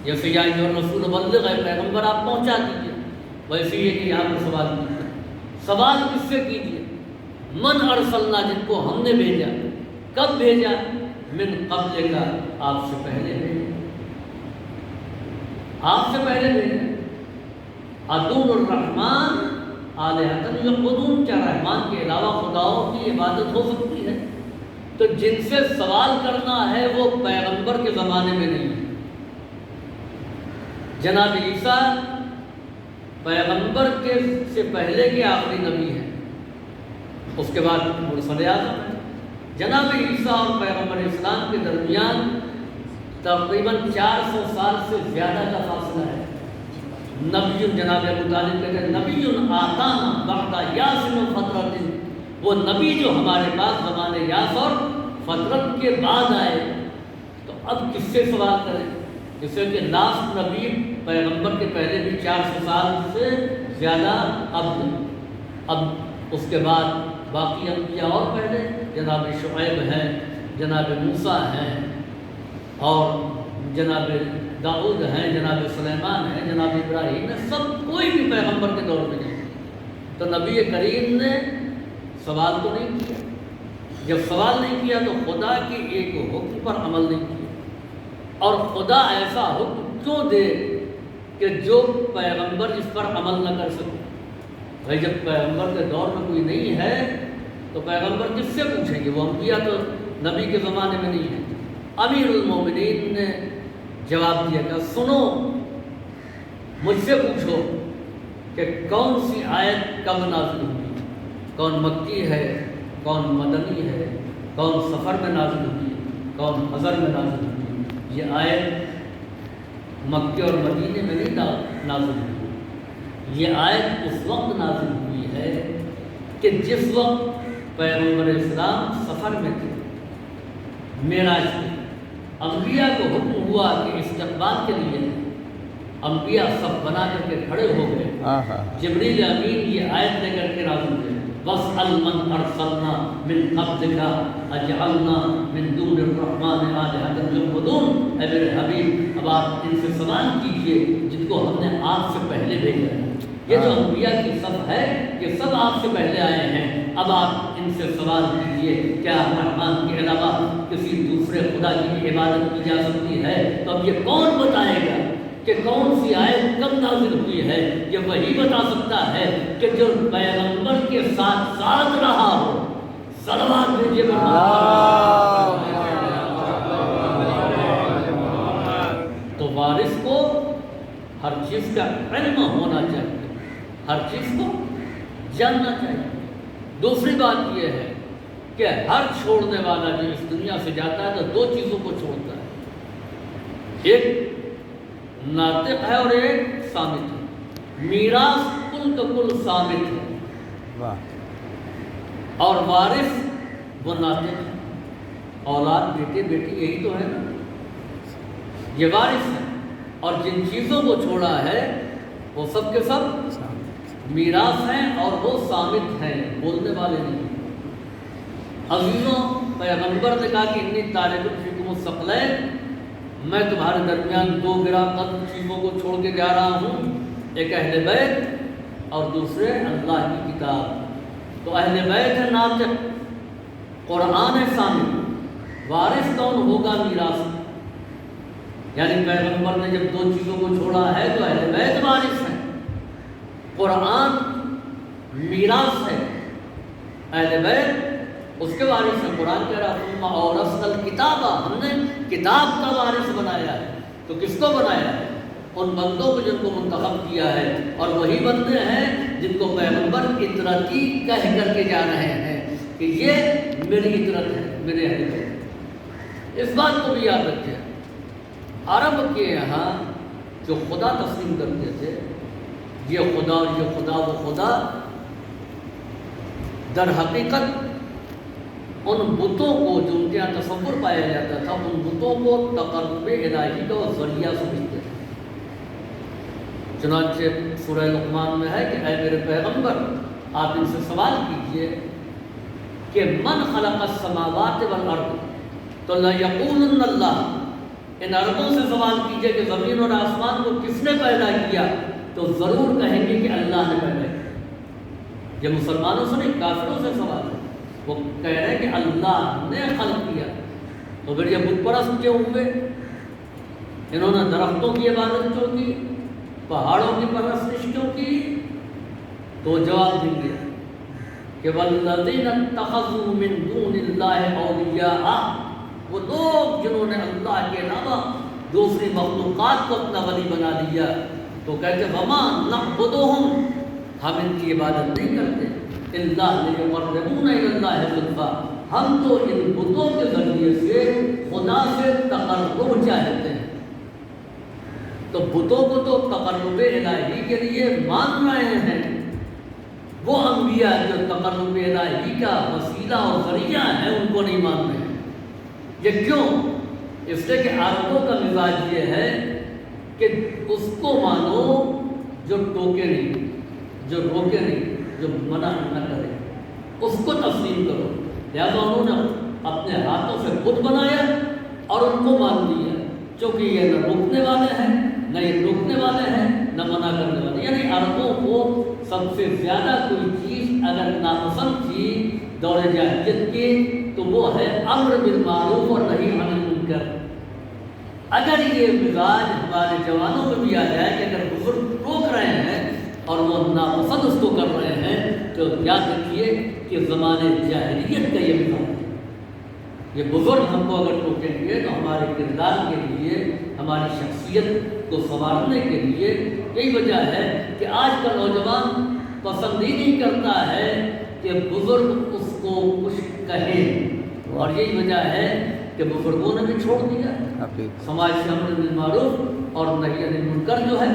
جیسے یا ایھا الرسول بلغ، ہے پیغمبر آپ پہنچا دیجیے، ویسے یہ کہ یہاں پر سوال کیجیے۔ سوال کس سے کیجیے؟ من ارسلنا، جن کو ہم نے بھیجا۔ کب بھیجا؟ من قبل کا، آپ سے پہلے بھیجا، آپ سے پہلے بھیجا۔ ادون الرحمن آلہۃ یعبدون، کیا رحمان کے علاوہ خداؤں کی عبادت ہو سکتی ہے؟ تو جن سے سوال کرنا ہے وہ پیغمبر کے زمانے میں نہیں ہے۔ جناب عیسیٰ پیغمبر کے سے پہلے کے آخری نبی ہیں، اس کے بعد مرسل اعظم ہیں۔ جناب عیسیٰ اور پیغمبر اسلام کے درمیان تقریباً 400 سال سے زیادہ کا فاصلہ ہے۔ نبی، جناب ابو طالب کہتے ہیں نبی آتانا بعد یاس و فترت، وہ نبی جو ہمارے پاس زمانے یاس اور فترت کے بعد آئے۔ تو اب کس سے سوال کریں؟ جس سے کہ لاسٹ نبی پیغمبر کے پہلے بھی 400 سال سے زیادہ اب اس کے بعد باقی انبیاء اور پہلے، جناب شعیب ہیں، جناب موسیٰ ہیں، اور جناب داؤد ہیں، جناب سلیمان ہیں، جناب ابراہیم ہیں، سب کوئی بھی پیغمبر کے دور میں نہیں۔ تو نبی کریم نے سوال تو نہیں کیا۔ جب سوال نہیں کیا تو خدا کے ایک حکم پر عمل نہیں کیا، اور خدا ایسا حکم کیوں دے کہ جو پیغمبر اس پر عمل نہ کر سکے؟ بھائی جب پیغمبر کے دور میں کوئی نہیں ہے تو پیغمبر کس سے پوچھیں گے؟ وہ انبیاء تو نبی کے زمانے میں نہیں ہے۔ امیر المومنین نے جواب دیا کہ سنو، مجھ سے پوچھو کہ کون سی آیت کب نازل ہوئی، کون مکی ہے، کون مدنی ہے، کون سفر میں نازل ہوئی، کون حضر میں نازل ہوئی۔ یہ آیت مکے اور مدینے میں نہیں نازل ہوئی، یہ آیت اس وقت نازل ہوئی ہے کہ جس وقت پیغمبر اسلام سفر میں تھے، معراج میں۔ انبیاء کو حکم ہوا کہ استقبال کے لیے انبیاء سب بنا کر کے کھڑے ہو گئے۔ جبریل امین یہ آیت لے کر کے نازل ہوئے، وَاسْأَلْ مَنْ أَرْسَلْنَا مِنْ قَبْلِكَ أَجْعَلْنَا مِنْ دُونِ الرَّحْمَنِ آلِهَةً يَعْبُدُونَ۔ اے میرے حبیب، اب آپ ان سے سوال کیجئے جن کو ہم نے آپ سے پہلے بھیجا ہے۔ یہ جو انبیاء کی صف ہے یہ سب آپ سے پہلے آئے ہیں، اب آپ ان سے سوال کیجئے کیا رحمان کے علاوہ کسی دوسرے خدا کی عبادت کی جا سکتی ہے؟ تو اب یہ کون بتائے گا کہ کون سی آیت کب نازل ہوئی ہے؟ یہ وہی بتا سکتا ہے کہ جو پیغمبر کے ساتھ ساتھ رہا ہو۔ صلوات بھیجیے تو وارث کو ہر چیز کا علم ہونا چاہیے، ہر چیز کو جاننا چاہیے۔ دوسری بات یہ ہے کہ ہر چھوڑنے والا جو اس دنیا سے جاتا ہے تو دو چیزوں کو چھوڑتا ہے، ایک ناطق ہے اور ایک صامت ہے۔ میراث کل کا کل ثابت ہے، واہ، اور وارث وہ ناطق ہے، اولاد بیٹے بیٹی یہی تو ہے نا، یہ وارث ہے، اور جن چیزوں کو چھوڑا ہے وہ سب کے سب میراث ہیں اور وہ صامت ہیں، بولنے والے نہیں۔ عزیزوں، پیغمبر نے کہا کہ انی تارک فیکم الثقلین، میں تمہارے درمیان دو گراں قدر چیزوں کو چھوڑ کے جا رہا ہوں، ایک اہل بیت اور دوسرے اللہ کی کتاب۔ تو اہل بیت ہے ناطق، قرآن ہے صامت، وارث کون ہوگا؟ میراث۔ یعنی پیغمبر نے جب دو چیزوں کو چھوڑا ہے تو اہل بیت وارث ہیں، قرآن میراث ہے، اہل بیت اس کے وارث ہیں۔ قرآن کہہ رہا ثم اورثنا الکتاب، ہم نے کتاب کا وارث بنایا ہے۔ تو کس کو بنایا ہے؟ ان بندوں کو جن کو منتخب کیا ہے، اور وہی بندے ہیں جن کو پیغمبر اطرتی کہہ کر کے جا رہے ہیں کہ یہ میری اطرت ہے، میرے اہل بیت۔ اس بات کو بھی یاد رکھیں، عرب کے یہاں جو خدا تسلیم کرتے تھے، یہ خدا اور یہ خدا وہ خدا، در حقیقت ان بتوں کو جو ان کے یہاں تصور پایا جاتا تھا، ان بتوں کو تقرب الہی کا ذریعہ سمجھتے تھے۔ چنانچہ سورہ لقمان میں ہے کہ اے میرے پیغمبر، آپ ان سے سوال کیجئے کہ من خلق السماوات والارض، تو لیقولن اللہ، ان عربوں سے سوال کیجئے کہ زمین اور آسمان کو کس نے پیدا کیا، تو ضرور کہیں گے کہ اللہ نے پیدا کیا۔ یہ مسلمانوں سے نہیں، کافروں سے سوال ہے، وہ کہہ رہے ہیں کہ اللہ نے خلق کیا۔ تو پھر یہ بت پرست کیوں ہوئے؟ انہوں نے درختوں کی عبادت کیوں کی، پہاڑوں کی پرستش کیوں کی؟ تو جواب دیں گے کہ والذین اتخذوا من دون اللہ اولیاء، وہ لوگ جنہوں نے اللہ کے علاوہ دوسری مخلوقات کو اپنا ولی بنا لیا، تو کہتے وما نعبدہم، ہم ان کی عبادت نہیں کرتے، اللہ لیقربونا الی اللہ زلفیٰ، ہم تو ان بتوں کے ذریعے سے خدا سے تقرب چاہتے ہیں۔ تو بتوں کو تو تقرب الہی کے لیے مان رہے ہیں، وہ انبیاء جو تقرب الہی کا وسیلہ اور ذریعہ ہے ان کو نہیں مان رہے ہیں۔ یہ کیوں؟ اس لیے کہ عربوں کا مزاج یہ ہے کہ اس کو مانو جو ٹوکے نہیں، جو روکے نہیں، جو منع نہ کرے، اس کو تسلیم کرو۔ لہٰذا انہوں نے اپنے ہاتھوں سے بت بنایا اور ان کو مان لیا، چونکہ یہ نہ روکنے والے ہیں، نہ یہ روکنے والے ہیں، نہ منع کرنے والے۔ یعنی عربوں کو سب سے زیادہ کوئی چیز اگر ناپسند تھی دور جاہلیت کی تو وہ ہے امر بالمعروف اور نہی عن المنکر۔ اگر یہ مزاج ہمارے جوانوں میں بھی آ جائے کہ اگر بزرگ روک رہے ہیں اور وہ ناپسند اس کو کر رہے ہیں، تو یاد رکھیے کہ زمانے جاہلیت کا یہ مزاج ہے۔ یہ بزرگ ہم کو اگر ٹوکیں گے تو ہمارے کردار کے لیے، ہماری شخصیت کو سنوارنے کے لیے، یہی وجہ ہے کہ آج کا نوجوان پسند ہی نہیں کرتا ہے کہ بزرگ اس کو کچھ کہیں، اور یہی وجہ ہے کہ بزرگوں نے بھی چھوڑ دیا، سماج سے امر بالمعروف اور نہی عن المنکر جو ہے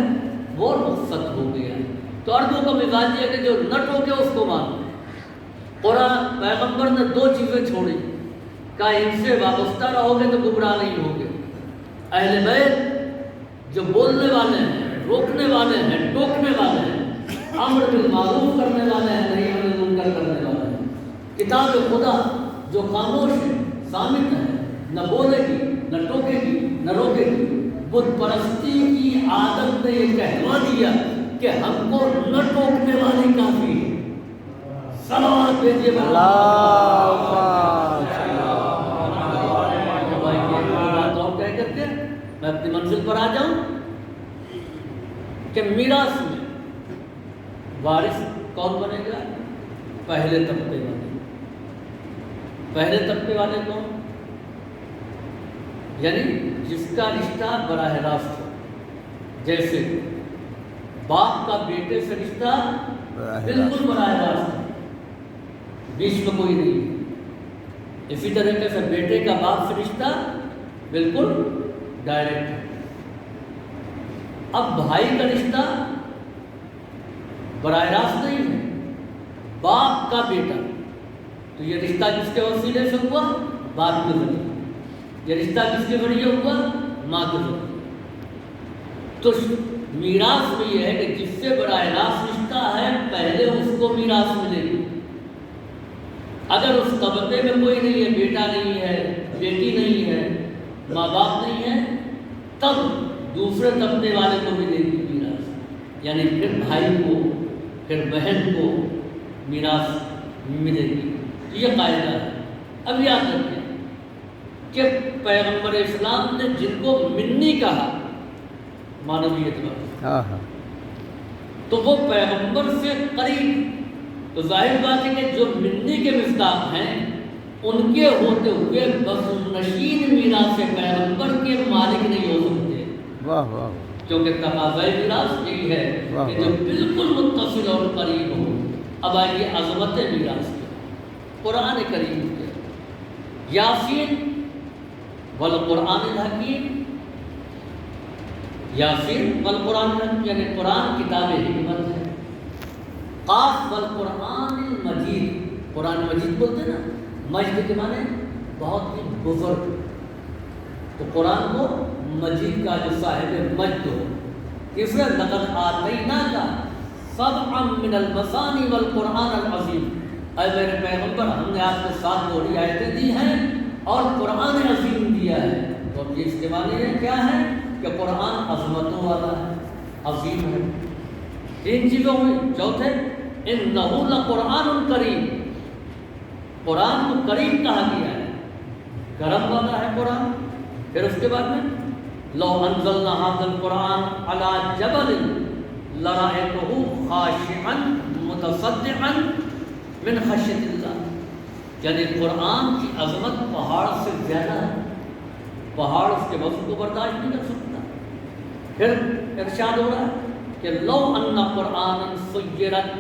وہ رخصت ہو گیا۔ تو عربوں کا مزاج یہ ہے کہ جو نہ ٹوکے اس کو مانو۔ قرآن پیغمبر نے دو چیزیں چھوڑی، کہا ان سے وابستہ رہو گے تو گمراہ نہیں ہوگے۔ اہل بیت جو بولنے والے ہیں، روکنے والے ہیں، ٹوکنے والے ہیں، امر بالمعروف کرنے والے ہیں، نہی عن المنکر کرنے والے ہیں۔ کتاب خدا جو خاموش ہے، صامت ہے، نہ بولے گی، نہ ٹوکے گی، نہ روکے گی۔ بت پرستی کی عادت نے یہ کہلوا دیا کہ ہم کو نہ ٹوکنے والے کافی ہیں۔ صلوات بھیجیے میں اپنی منزل پر آ جاؤں کہ میراث میں وارث کون بنے گا؟ پہلے طبقے والے۔ پہلے طبقے والے کون؟ یعنی جس کا رشتہ براہ راست ہو، جیسے باپ کا بیٹے سے رشتہ بالکل براہ راست ہے، بیچ میں کوئی نہیں۔ اسی طریقے سے بیٹے کا باپ سے رشتہ بالکل ڈائریکٹ ہے۔ اب بھائی کا رشتہ براہ راست نہیں ہے، باپ کا بیٹا۔ تو یہ رشتہ کس کے وسیلے سے ہوا؟ باپ کے ذریعے۔ یہ رشتہ کس کے ذریعے ہوا؟ ماں کے ذریعے۔ تو میراث میں یہ ہے کہ جس سے براہ راست رشتہ ہے پہلے اس کو میراث ملے گی۔ اگر اس طبقے میں کوئی نہیں ہے، بیٹا نہیں ہے، بیٹی نہیں ہے، ماں باپ نہیں ہے، تب دوسرے طبقے والے کو ملے گی میراث، یعنی پھر بھائی کو، پھر بہن کو میراث ملے گی۔ یہ قاعدہ ہے۔ اب یاد رکھیں کہ پیغمبر اسلام نے جن کو منی کہا معنوی اعتبار تو وہ پیغمبر سے قریب، تو ظاہر بات ہے کہ جو منی کے مصداق ہیں ان کے ہوتے ہوئے بس نشین میراث پیغمبر کے مالک نہیں ہو سکتے۔ واہ واہ، کیونکہ تقاضۂ میراث یہی ہے کہ جو بالکل متصل اور قریب ہو۔ اب آئیے عظمت میراث کی، قرآن کریم کے یاسین والقرآن الحکیم، یاسین والقرآن الحکیم یعنی قرآن کتاب حکمت ہے۔ قاف والقرآن المجید، قرآن مجید بولتے نا، مجد کے معنی بہت ہی بزرگ، تو قرآن کو مجید کا جو صاحب مجد ہو۔ تیسرا لقد آتیناک سبعا من المثانی والقرآن العظیم، اے میرے پیغمبر ہم نے آپ کو 7 بڑی آیتیں دی ہیں اور قرآن عظیم دیا ہے۔ تو اب یہ اس کے معنی کیا ہے کہ قرآن عظمتوں والا ہے، عظیم ہے۔ 3 چیزوں میں، چوتھے انہ لقرآن کریم، قرآن کو کریم کہا گیا ہے، کرم والا ہے قرآن۔ پھر اس کے بعد میں لو انزلنا ھذا القرآن علی جبل لرأیتہ خاشعا متصدعا من خشیۃ اللہ، یعنی قرآن کی عظمت پہاڑ سے زیادہ ہے، پہاڑ اس کے وزن کو برداشت نہیں کر سکتا۔ پھر ارشاد ہو رہا ہے کہ لو ان قرآنا سیرت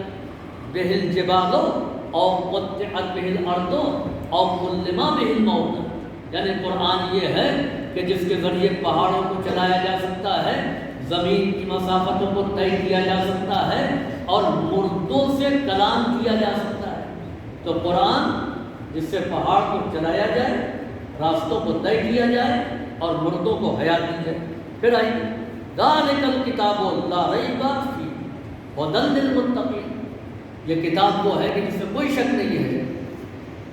بہ الجبال او قطعت بہ الارض او کلم بہ الموتى، یعنی قرآن یہ ہے کہ جس کے ذریعے پہاڑوں کو چلایا جا سکتا ہے، زمین کی مسافتوں کو طے کیا جا سکتا ہے اور مردوں سے کلام کیا جا سکتا ہے۔ تو قرآن جس سے پہاڑ کو چلایا جائے، راستوں کو طے کیا جائے اور مردوں کو حیات دی جائے۔ پھر آئیے ذالک الکتاب لا ریب فیہ ھدی للمتقین، یہ کتاب وہ ہے کہ جس میں کوئی شک نہیں ہے،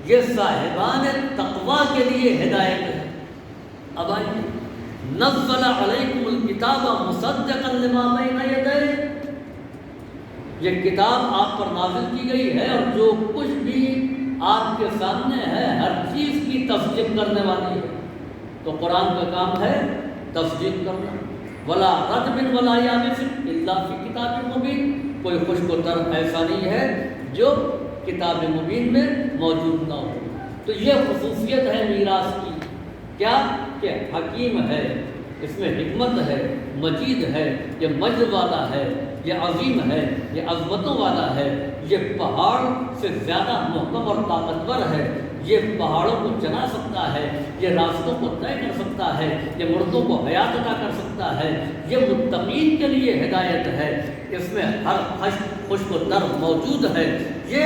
یہ صاحبان تقویٰ کے لیے ہدایت ہے۔ اب آئیے نزل علیکم الکتاب مصدقا لما بین یدیہ، یہ کتاب آپ پر نازل کی گئی ہے اور جو کچھ بھی آپ کے سامنے ہے ہر چیز کی تصدیق کرنے والی ہے۔ تو قرآن کا کام ہے تصدیق کرنا۔ ولا رطب ولا یابس الا فی کتاب مبین، کوئی خشک و تر ایسا نہیں ہے جو کتاب مبین میں موجود نہ ہو۔ تو یہ خصوصیت ہے میراث کی، کیا کہ حکیم ہے، اس میں حکمت ہے، مجید ہے، یہ مجد والا ہے، یہ عظیم ہے، یہ عظمتوں والا ہے، یہ پہاڑ سے زیادہ محکم اور طاقتور ہے، یہ پہاڑوں کو چلا سکتا ہے، یہ راستوں کو طے کر سکتا ہے، یہ مردوں کو حیات عطا کر سکتا ہے، یہ متقین کے لیے ہدایت ہے، اس میں ہر خشک و تر موجود ہے، یہ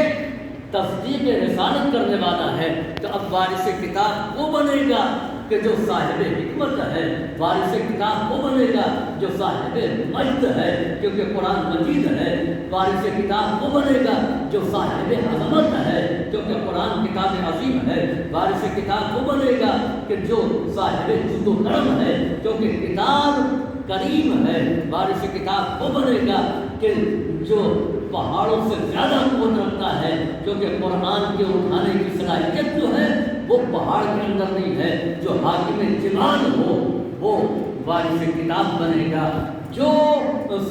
تصدیق رسالت کرنے والا ہے۔ تو اب وارث کتاب وہ بنے گا کہ جو صاحب حکمت ہے، وارث کتاب وہ بنے گا جو صاحب مجد ہے کیونکہ قرآن مجید ہے، وارث کتاب وہ بنے گا جو صاحب عظمت ہے کیونکہ قرآن کتاب عظیم ہے، وارث کتاب وہ بنے گا کہ جو صاحب جود و کرم ہے کیونکہ کتاب کریم ہے، وارث کتاب وہ بنے گا کہ جو پہاڑوں سے زیادہ قوت رکھتا ہے کیونکہ قرآن کے اٹھانے کی صلاحیت جو ہے وہ پہاڑ کے اندر نہیں ہے، جو حاکم جبال ہو وہ وارث کتاب بنے گا، جو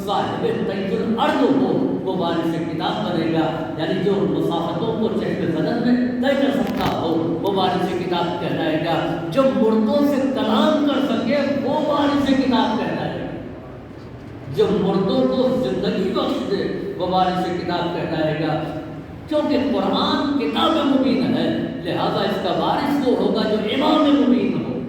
صاحب طی الارض ہو وہ وارث کتاب بنے گا، یعنی جو مسافتوں کو چہر بدن میں طے کر سکتا ہو وہ وارث کتاب کہلائے گا، جو مردوں سے کلام کر سکے وہ وارث کتاب کہلائے گا، جو مردوں کو زندگی بخش دے وہ وارث کتاب کہلائے گا۔ کیونکہ قرآن کتاب مبین ہے لہذا اس کا وارث وہ ہوگا جو امام مبین ہو۔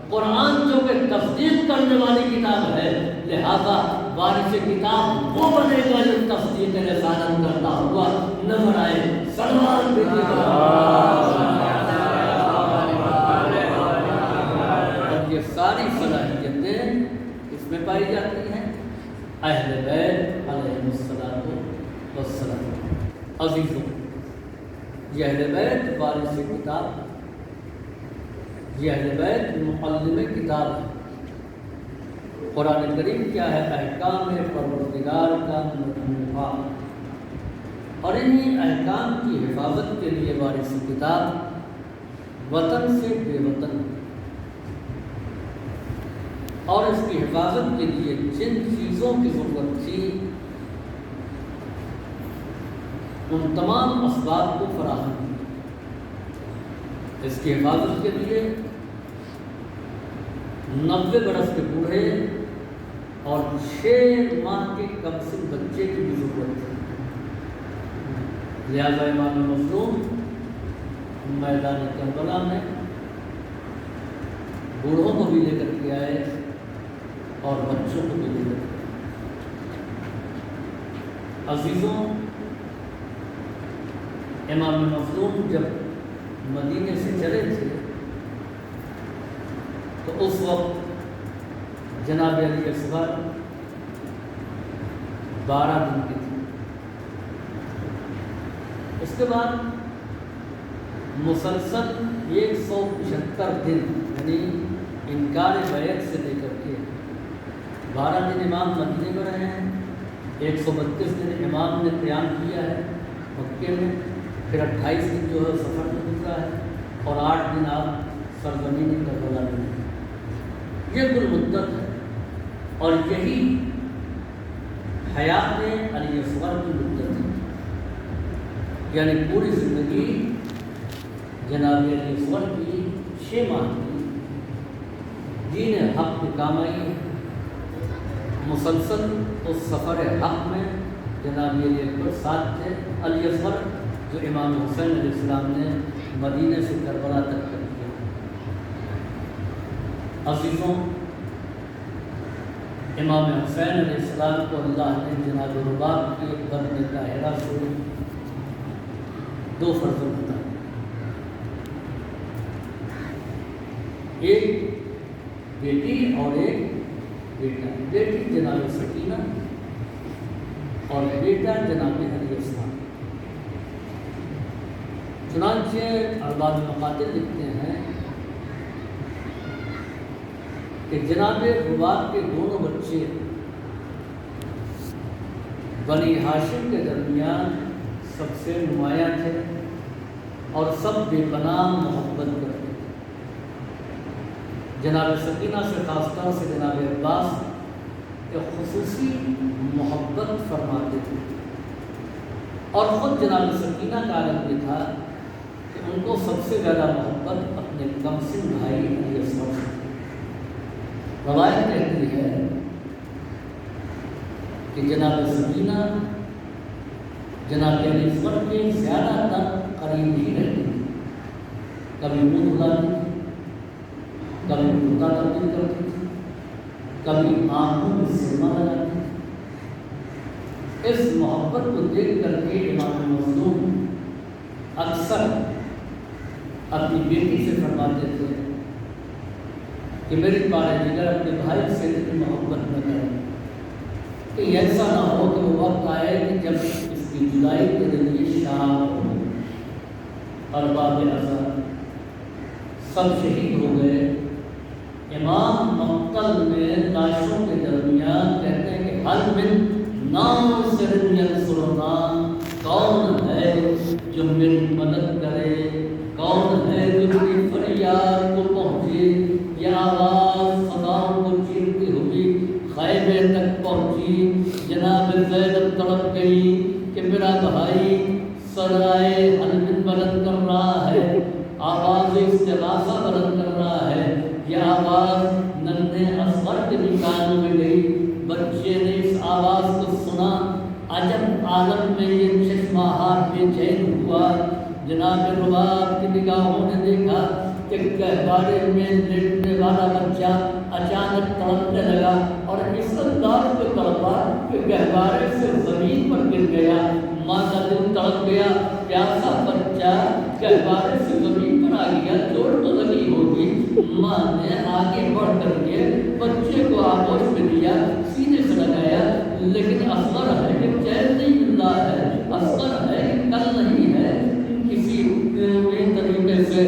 قرآن جو کہ تصدیق کرنے والی کتاب ہے لہذا وارث کتاب وہ بنے گا جو تصدیق رسالت کرتا ہوا نظر آئے. سلمان بھی اور یہ ساری صلاحیتیں اس میں پائی جاتی ہیں اہل بیت علیہم الصلوۃ والسلام. عزیزوں، یہ اہل بیت وارث کتاب، یہ اہل بیت معلم کتاب ہے. قرآن کریم کیا ہے؟ احکام پروردگار کا مجموعہ، اور انہی احکام کی حفاظت کے لیے وارث کتاب وطن سے بے وطن، اور اس کی حفاظت کے لیے جن چیزوں کی ضرورت تھی ان تمام اسباب کو فراہم کیا. اس کی حفاظت کے لیے 90 برس کے بوڑھے اور 6 ماہ کے کم سن بچے کی بھی ضرورت ہے. لہذا امام مظلوم میدان کربلا میں بوڑھوں کو بھی لے کر کے آئے اور بچوں کو بھی لے کر کے آئے. عزیزوں، امام مظلوم جب مدینے سے چلے تھے تو اس وقت جناب علی اصغر 12 دن کے تھے. اس کے بعد مسلسل 175 دن یعنی انکار بیعت سے لے کر کے 12 دن امام مدینے میں رہے ہیں. 132 دن امام نے قیام کیا ہے مکے میں، پھر 28 دن جو ہے سفر میں گزرا ہے، اور 8 دن آپ سرزمین کربلا میں ہیں. یہ کل مدت ہے، اور یہی حیات علی اصغر کی مدت ہے. یعنی پوری زندگی جناب علی اصغر کی 6 ماہ کی دین حق کی کام آئی ہے. مسلسل اس سفر حق میں جناب علی اکبر ساتھ تھے. علی اصغر جو امام حسین علیہ السلام نے مدینہ سے کربلا تک کر دیا. عزیزوں، امام حسین علیہ السلام کو اللہ نے جناب رباب کے بدن طاہرہ سے 2 فرزند عطا کیے. ایک بیٹی اور ایک بیٹا. بیٹی جناب سکینہ اور بیٹا جناب علی اصغر. چنانچہ ارباب مقاتل لکھتے ہیں کہ جناب رباب کے دونوں بچے بنی ہاشم کے درمیان سب سے نمایاں تھے اور سب بے پناہ محبت کرتے تھے. جناب سکینہ سے خاص طور سے جناب عباس کے خصوصی محبت فرماتے تھے، اور خود جناب سکینہ کا عالم یہ تھا کہ ان کو سب سے زیادہ محبت اپنے کمسن بھائی علی اصغر سے. روایت کہتی ہے کہ جناب سکینہ جناب علی اصغر کے زیادہ تر قریب ہی رہتی تھی. کبھی منہ دھلاتی تھی، کبھی کرتا تبدیل کرتی تھی، کبھی آنکھوں میں سرما لگاتی تھی. اس محبت کو دیکھ کر کے امام مظلوم اکثر اپنی بیٹی سے فرماتے تھے کہ میری پارے جگر اپنے بھائی سے اتنی محبت نہ کریں کہ ایسا نہ ہو کہ وہ وقت آئے کہ جب اس کی جدائی کے ذریعے شام ہو. ارباب اعظم سب شہید ہو گئے. امام مقتل میں لاشوں کے درمیان کہتے ہیں کہ حل من ناصر ینصرنا، کون ہے جو میری مدد کرے، کون ہے جو میری فریاد کو پہنچے. یہ آواز صداؤں کو چیرتی ہوئی خیمے تک پہنچی. جناب زینب تڑپ گئی کہ میرا بھائی سرائے حلم بلند کر رہا ہے، آواز استغاثہ بلند کر رہا ہے. یہ آواز ننھے اصغر کے بھی کانوں میں گئی. بچے نے اس آواز کو سنا. عجب عالم میں یہ چشمہ ہاتھ بے چین ہوا. جناب رباب کی نگاہوں نے دیکھا کہ گہوارے میں لیٹنے والا بچہ اچانک تڑپنے لگا اور اس انداز میں تڑپا کہ گہوارے سے زمین پر گر گیا۔ ماں کا دل تڑپ گیا، پیاسا بچہ گہوارے سے زمین پر آ گیا، چوٹ تو لگی ہوگی۔ ماں نے آگے بڑھ کر کے بچے کو آغوش میں لیا، سینے سے لگایا، لیکن اصغر ہے کہ چین نہیں مل رہا ہے، اصغر ہے کہ کل نہیں ہے۔ کسی طریقے سے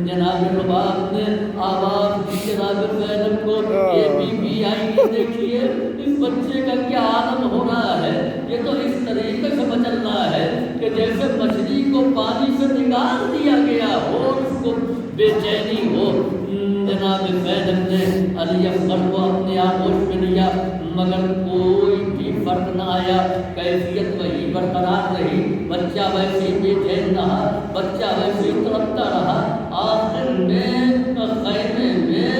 جناب رباب نے آواز دی جناب زینب کو، یہ بی بی آئی، دیکھیے اس بچے کا کیا عالم ہو رہا ہے۔ یہ تو اس طریقے سے مچل رہا ہے کہ جیسے مچھلی کو پانی سے نکال دیا گیا ہو اور اس کو بے چینی ہو۔ جناب زینب نے علی اصغر کو اپنے آغوش میں لیا، مگر کوئی بھی فرق نہ آیا، کیفیت وہی برقرار رہی، بچہ ویسے ہی بے چین رہا، بچہ ویسے ہی تڑپتا رہا۔ آخر میں خیمے میں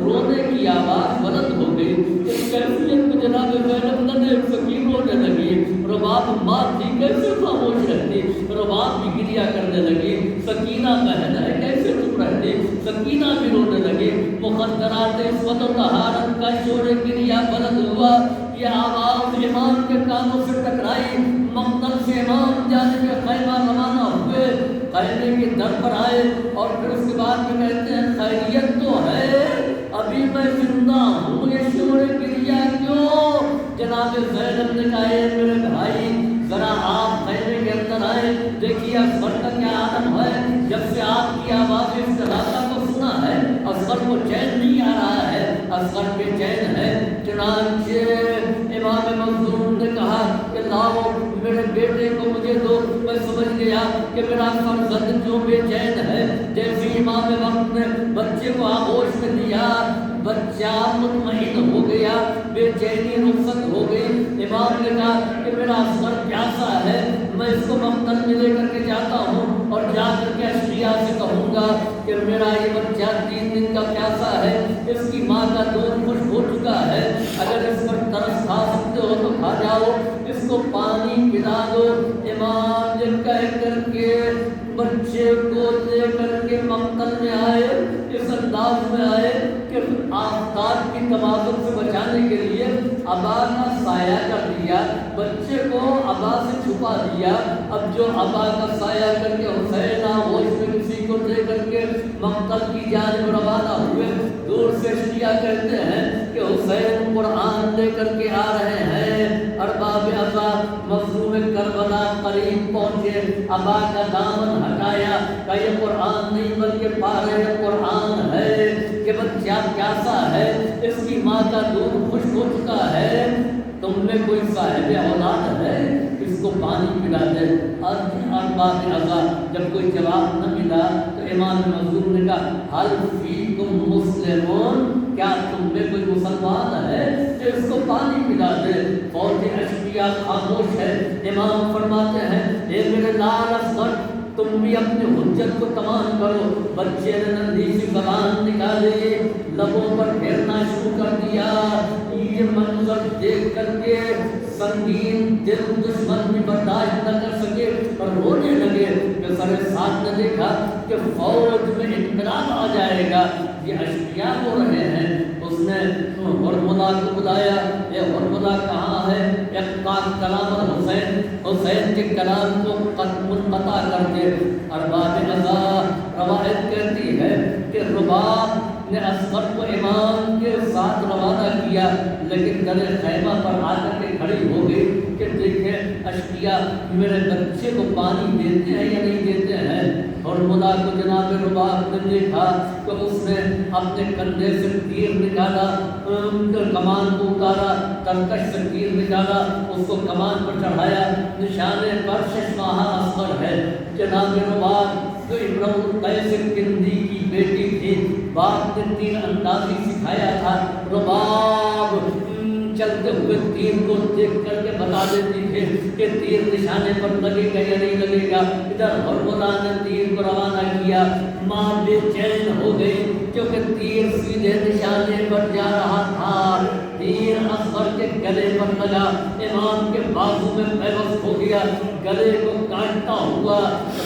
رونے کی آواز بلند ہو گئی۔ اس کیفیت میں جناب زینب نہ دیکھ سکی، رونے لگی۔ رباب ماں تھی، کیسے خاموش رہتی؟ رباب بھی گریا کرنے لگی۔ سکینہ بہن ہے، کیسے چپ رہتی؟ سکینہ بھی رونے لگی۔ مقدرات عصمت و طہارت کا شور گریا بلند ہوا۔ یہ آواز امام کے کانوں سے ٹکرائی، مقتل سے امام جانب خیمہ روانہ ہوئے، خیمے کے در پر آئے اور پھر اس کے بعد میں کہتے ہیں خیریت تو ہے، ابھی میں زندہ ہوں، یہ شور گریا کیوں؟ جناب زینب نے کہا اے میرے بھائی ذرا آپ خیمے کے اندر آئے، دیکھیے اصغر کا کیا عالم ہے۔ جب سے آپ کی آواز اس طرح کو سنا ہے، اصغر کو چین نہیں آ رہا ہے، اصغر بے چین ہے۔ چنانچہ امام مظلوم نے کہا کہ لاؤ میرے بیٹے کو مجھے دو۔ میں سمجھ گیا کہ میرا فرزند جو بے چین ہے، جیسے امام وقت نے بچے کو آغوش میں لیا، بچہ مطمئن ہو گیا، بے چینی رخصت ہو گئی۔ امام نے کہا کہ میرا اصغر پیاسا ہے، میں اس کو مقتل میں لے کر کے جاتا ہوں اور جا کر کے اشریا سے کہوں گا کہ میرا یہ بچہ 3 دن کا پیاسا ہے، اس کی ماں کا دودھ خشک ہو چکا ہے، اگر اس پر ترس کھا سکتے ہو تو کھا جاؤ، اس کو پانی پلا دو۔ امام نے کہہ کر کے بچے کو لے کر کے مقتل میں آئے، اس انداز میں آئے کہ آفتاب کی تمازن سے بچانے کے لیے ابا کا سایہ کر دیا، بچے کو ابا سے چھپا دیا۔ اب جو ابا کا سایہ کر کے حسین آغوش میں کسی کو لے کر کے مقتل کی جانب روانہ ہوئے، دور سے شیعہ کہتے ہیں کہ حسین قرآن لے کر کے آ رہے ہیں۔ ارباب ابا مظلوم کربلا قریب پہنچے، ابا کا دامن ہٹایا، کہ یہ قرآن نہیں بلکہ پارے قرآن ہے کہ بچہ پیاسا ہے، اس کی ماں کا دودھ خشک ہو چکا ہے، تم میں کوئی صاحب اولاد ہے، اس کو پانی پلا دے۔ ارباب ابا جب کوئی جواب نہ ملا تو امام مظلوم نے کہا حل فیکم مسلمون، کیا تم میں کوئی مسلمان ہے کہ اس کو پانی پلا دے؟ فوج اشبیہ خاموش ہے۔ امام فرماتے ہیں اے میرے لال اصغر، تم بھی اپنے حجت کو تمام کرو۔ بچے نے ننھی سی زبان نکالی، لبوں پر پھیرنا شروع کر دیا۔ یہ منظر دیکھ کر کے سنگین دل دشمن بھی برداشت نہ کر سکے اور رونے لگے کہ سر ساتھ نے دیکھا کہ فوج میں انقلاب آ جائے گا، یہ اشبیاء ہو رہے ہیں۔ اس نے ہرملا کو بلایا، یہ ہرملا کہاں ہے؟ کلام حسین، حسین کے کلام کو منقطع کر دے۔ ارباب ازا روایت کہتی ہے کہ رباب نے اصغر کو امام کے ساتھ روانہ کیا، لیکن در خیمہ پر آ کر کے کھڑی ہو گئی کہ دیکھیں اشقیاء میرے بچے کو پانی دیتے ہیں یا نہیں دیتے ہیں۔ اور ملا کو جناب رباب نے دیکھا تو اس نے اپنے کندھے سے تیر نکالا، کمان کو اتارا، ترکش سے تیر نکالا، اس کو کمان پر چڑھایا، نشانے پر ششماہ اصغر ہے۔ جناب رباب جو امرؤ القیس کندی کی بیٹی تھی، باپ نے تیر اندازی سکھایا تھا، رباب چلتے ہوئے تیر کو دیکھ کر کے بتا دیتی تھی کہ تیر نشانے پر لگے گا یا نہیں لگے گا۔ ادھر ہرملا نے تیر کو روانہ کیا، ماں بے چین ہو گئی کیونکہ تیر سیدھے نشانے پر جا رہا تھا، تیر اصغر کے گلے پر لگا، امام کے بازو میں پیوست ہو گیا، گلے کو کاٹتا ہوا۔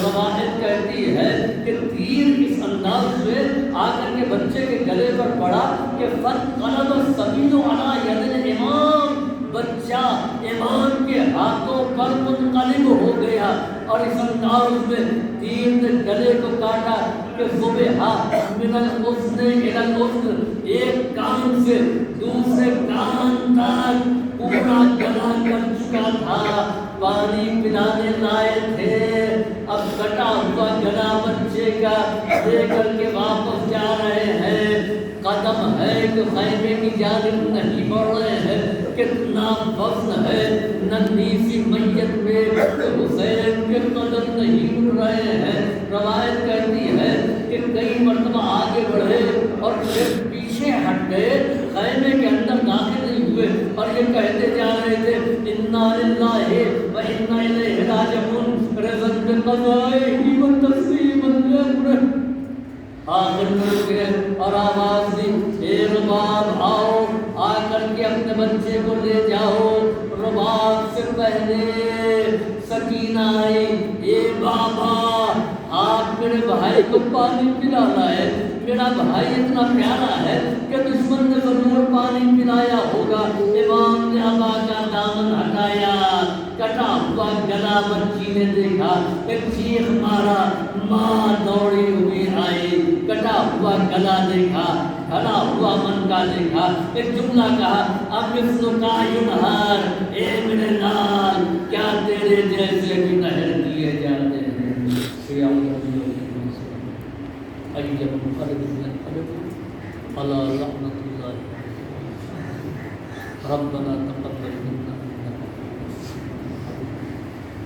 روایت کہتی ہے کہ تیر اس انداز سے آ کر کے بچے کے گلے پر پڑا کہ فَانْقَلَبَ السَّبِيلُ عَلَىٰ يَدِ الْإِمَامِ، بچہ امام کے ہاتھوں پر منقلب ہو گیا، اور اس انداز میں تیر نے گلے کو کاٹا کہ ذُبِحَ مِنَ الْأُذْنِ إِلَى الْأُذْنِ، ایک کان سے دوسرے کان تک پورا گلا کر چکا تھا، پانی پلانے لائے تھے، اب کٹا ہوا گلا بچے کا لے کر کے واپس جا رہے ہیں، قدم ہے کہ خیمے کی جانب نہیں بڑھ رہے ہیں، کتنا وزن ہے ننھی سی میت میں حسین کے قدم نہیں اٹھ رہے ہیں۔ روایت کہتی ہے کہ کئی مرتبہ آگے بڑھے اور پھر پیچھے ہٹ گئے، خیمے کے اندر داخل نہیں ہوئے، اور یہ کہتے جا رہے تھے انا للہ و انا الیہ راجعون، رضا بقضائہ و تسلیما لامرہ۔ آخر میں گئے اور آواز دی اے رباب آؤ، آ کر کے اپنے بچے کو لے جاؤ۔ رباب سے پہلے سکینہ آئی، اے بابا آپ میرے بھائی کو پانی پلانا ہے، میرا بھائی اتنا پیارا ہے کہ دشمن نے ضرور پانی پلایا ہوگا۔ امام نے ابا کا دامن ہٹایا، کٹا ہوا گلا بچی نے دیکھا، ایک چیخ مارا، ماں دوڑی ہوئی آئی، کٹا ہوا گلا دیکھا، ڈھلا ہوا منکا دیکھا، ایک جملہ کہا اب مثل کا ینہار، اے میرے لال کیا تیرے جیسے بھی نہر کیے جاتے ہیں۔ ایب منقلب ينقلب على لعنة الله ربنا تقبل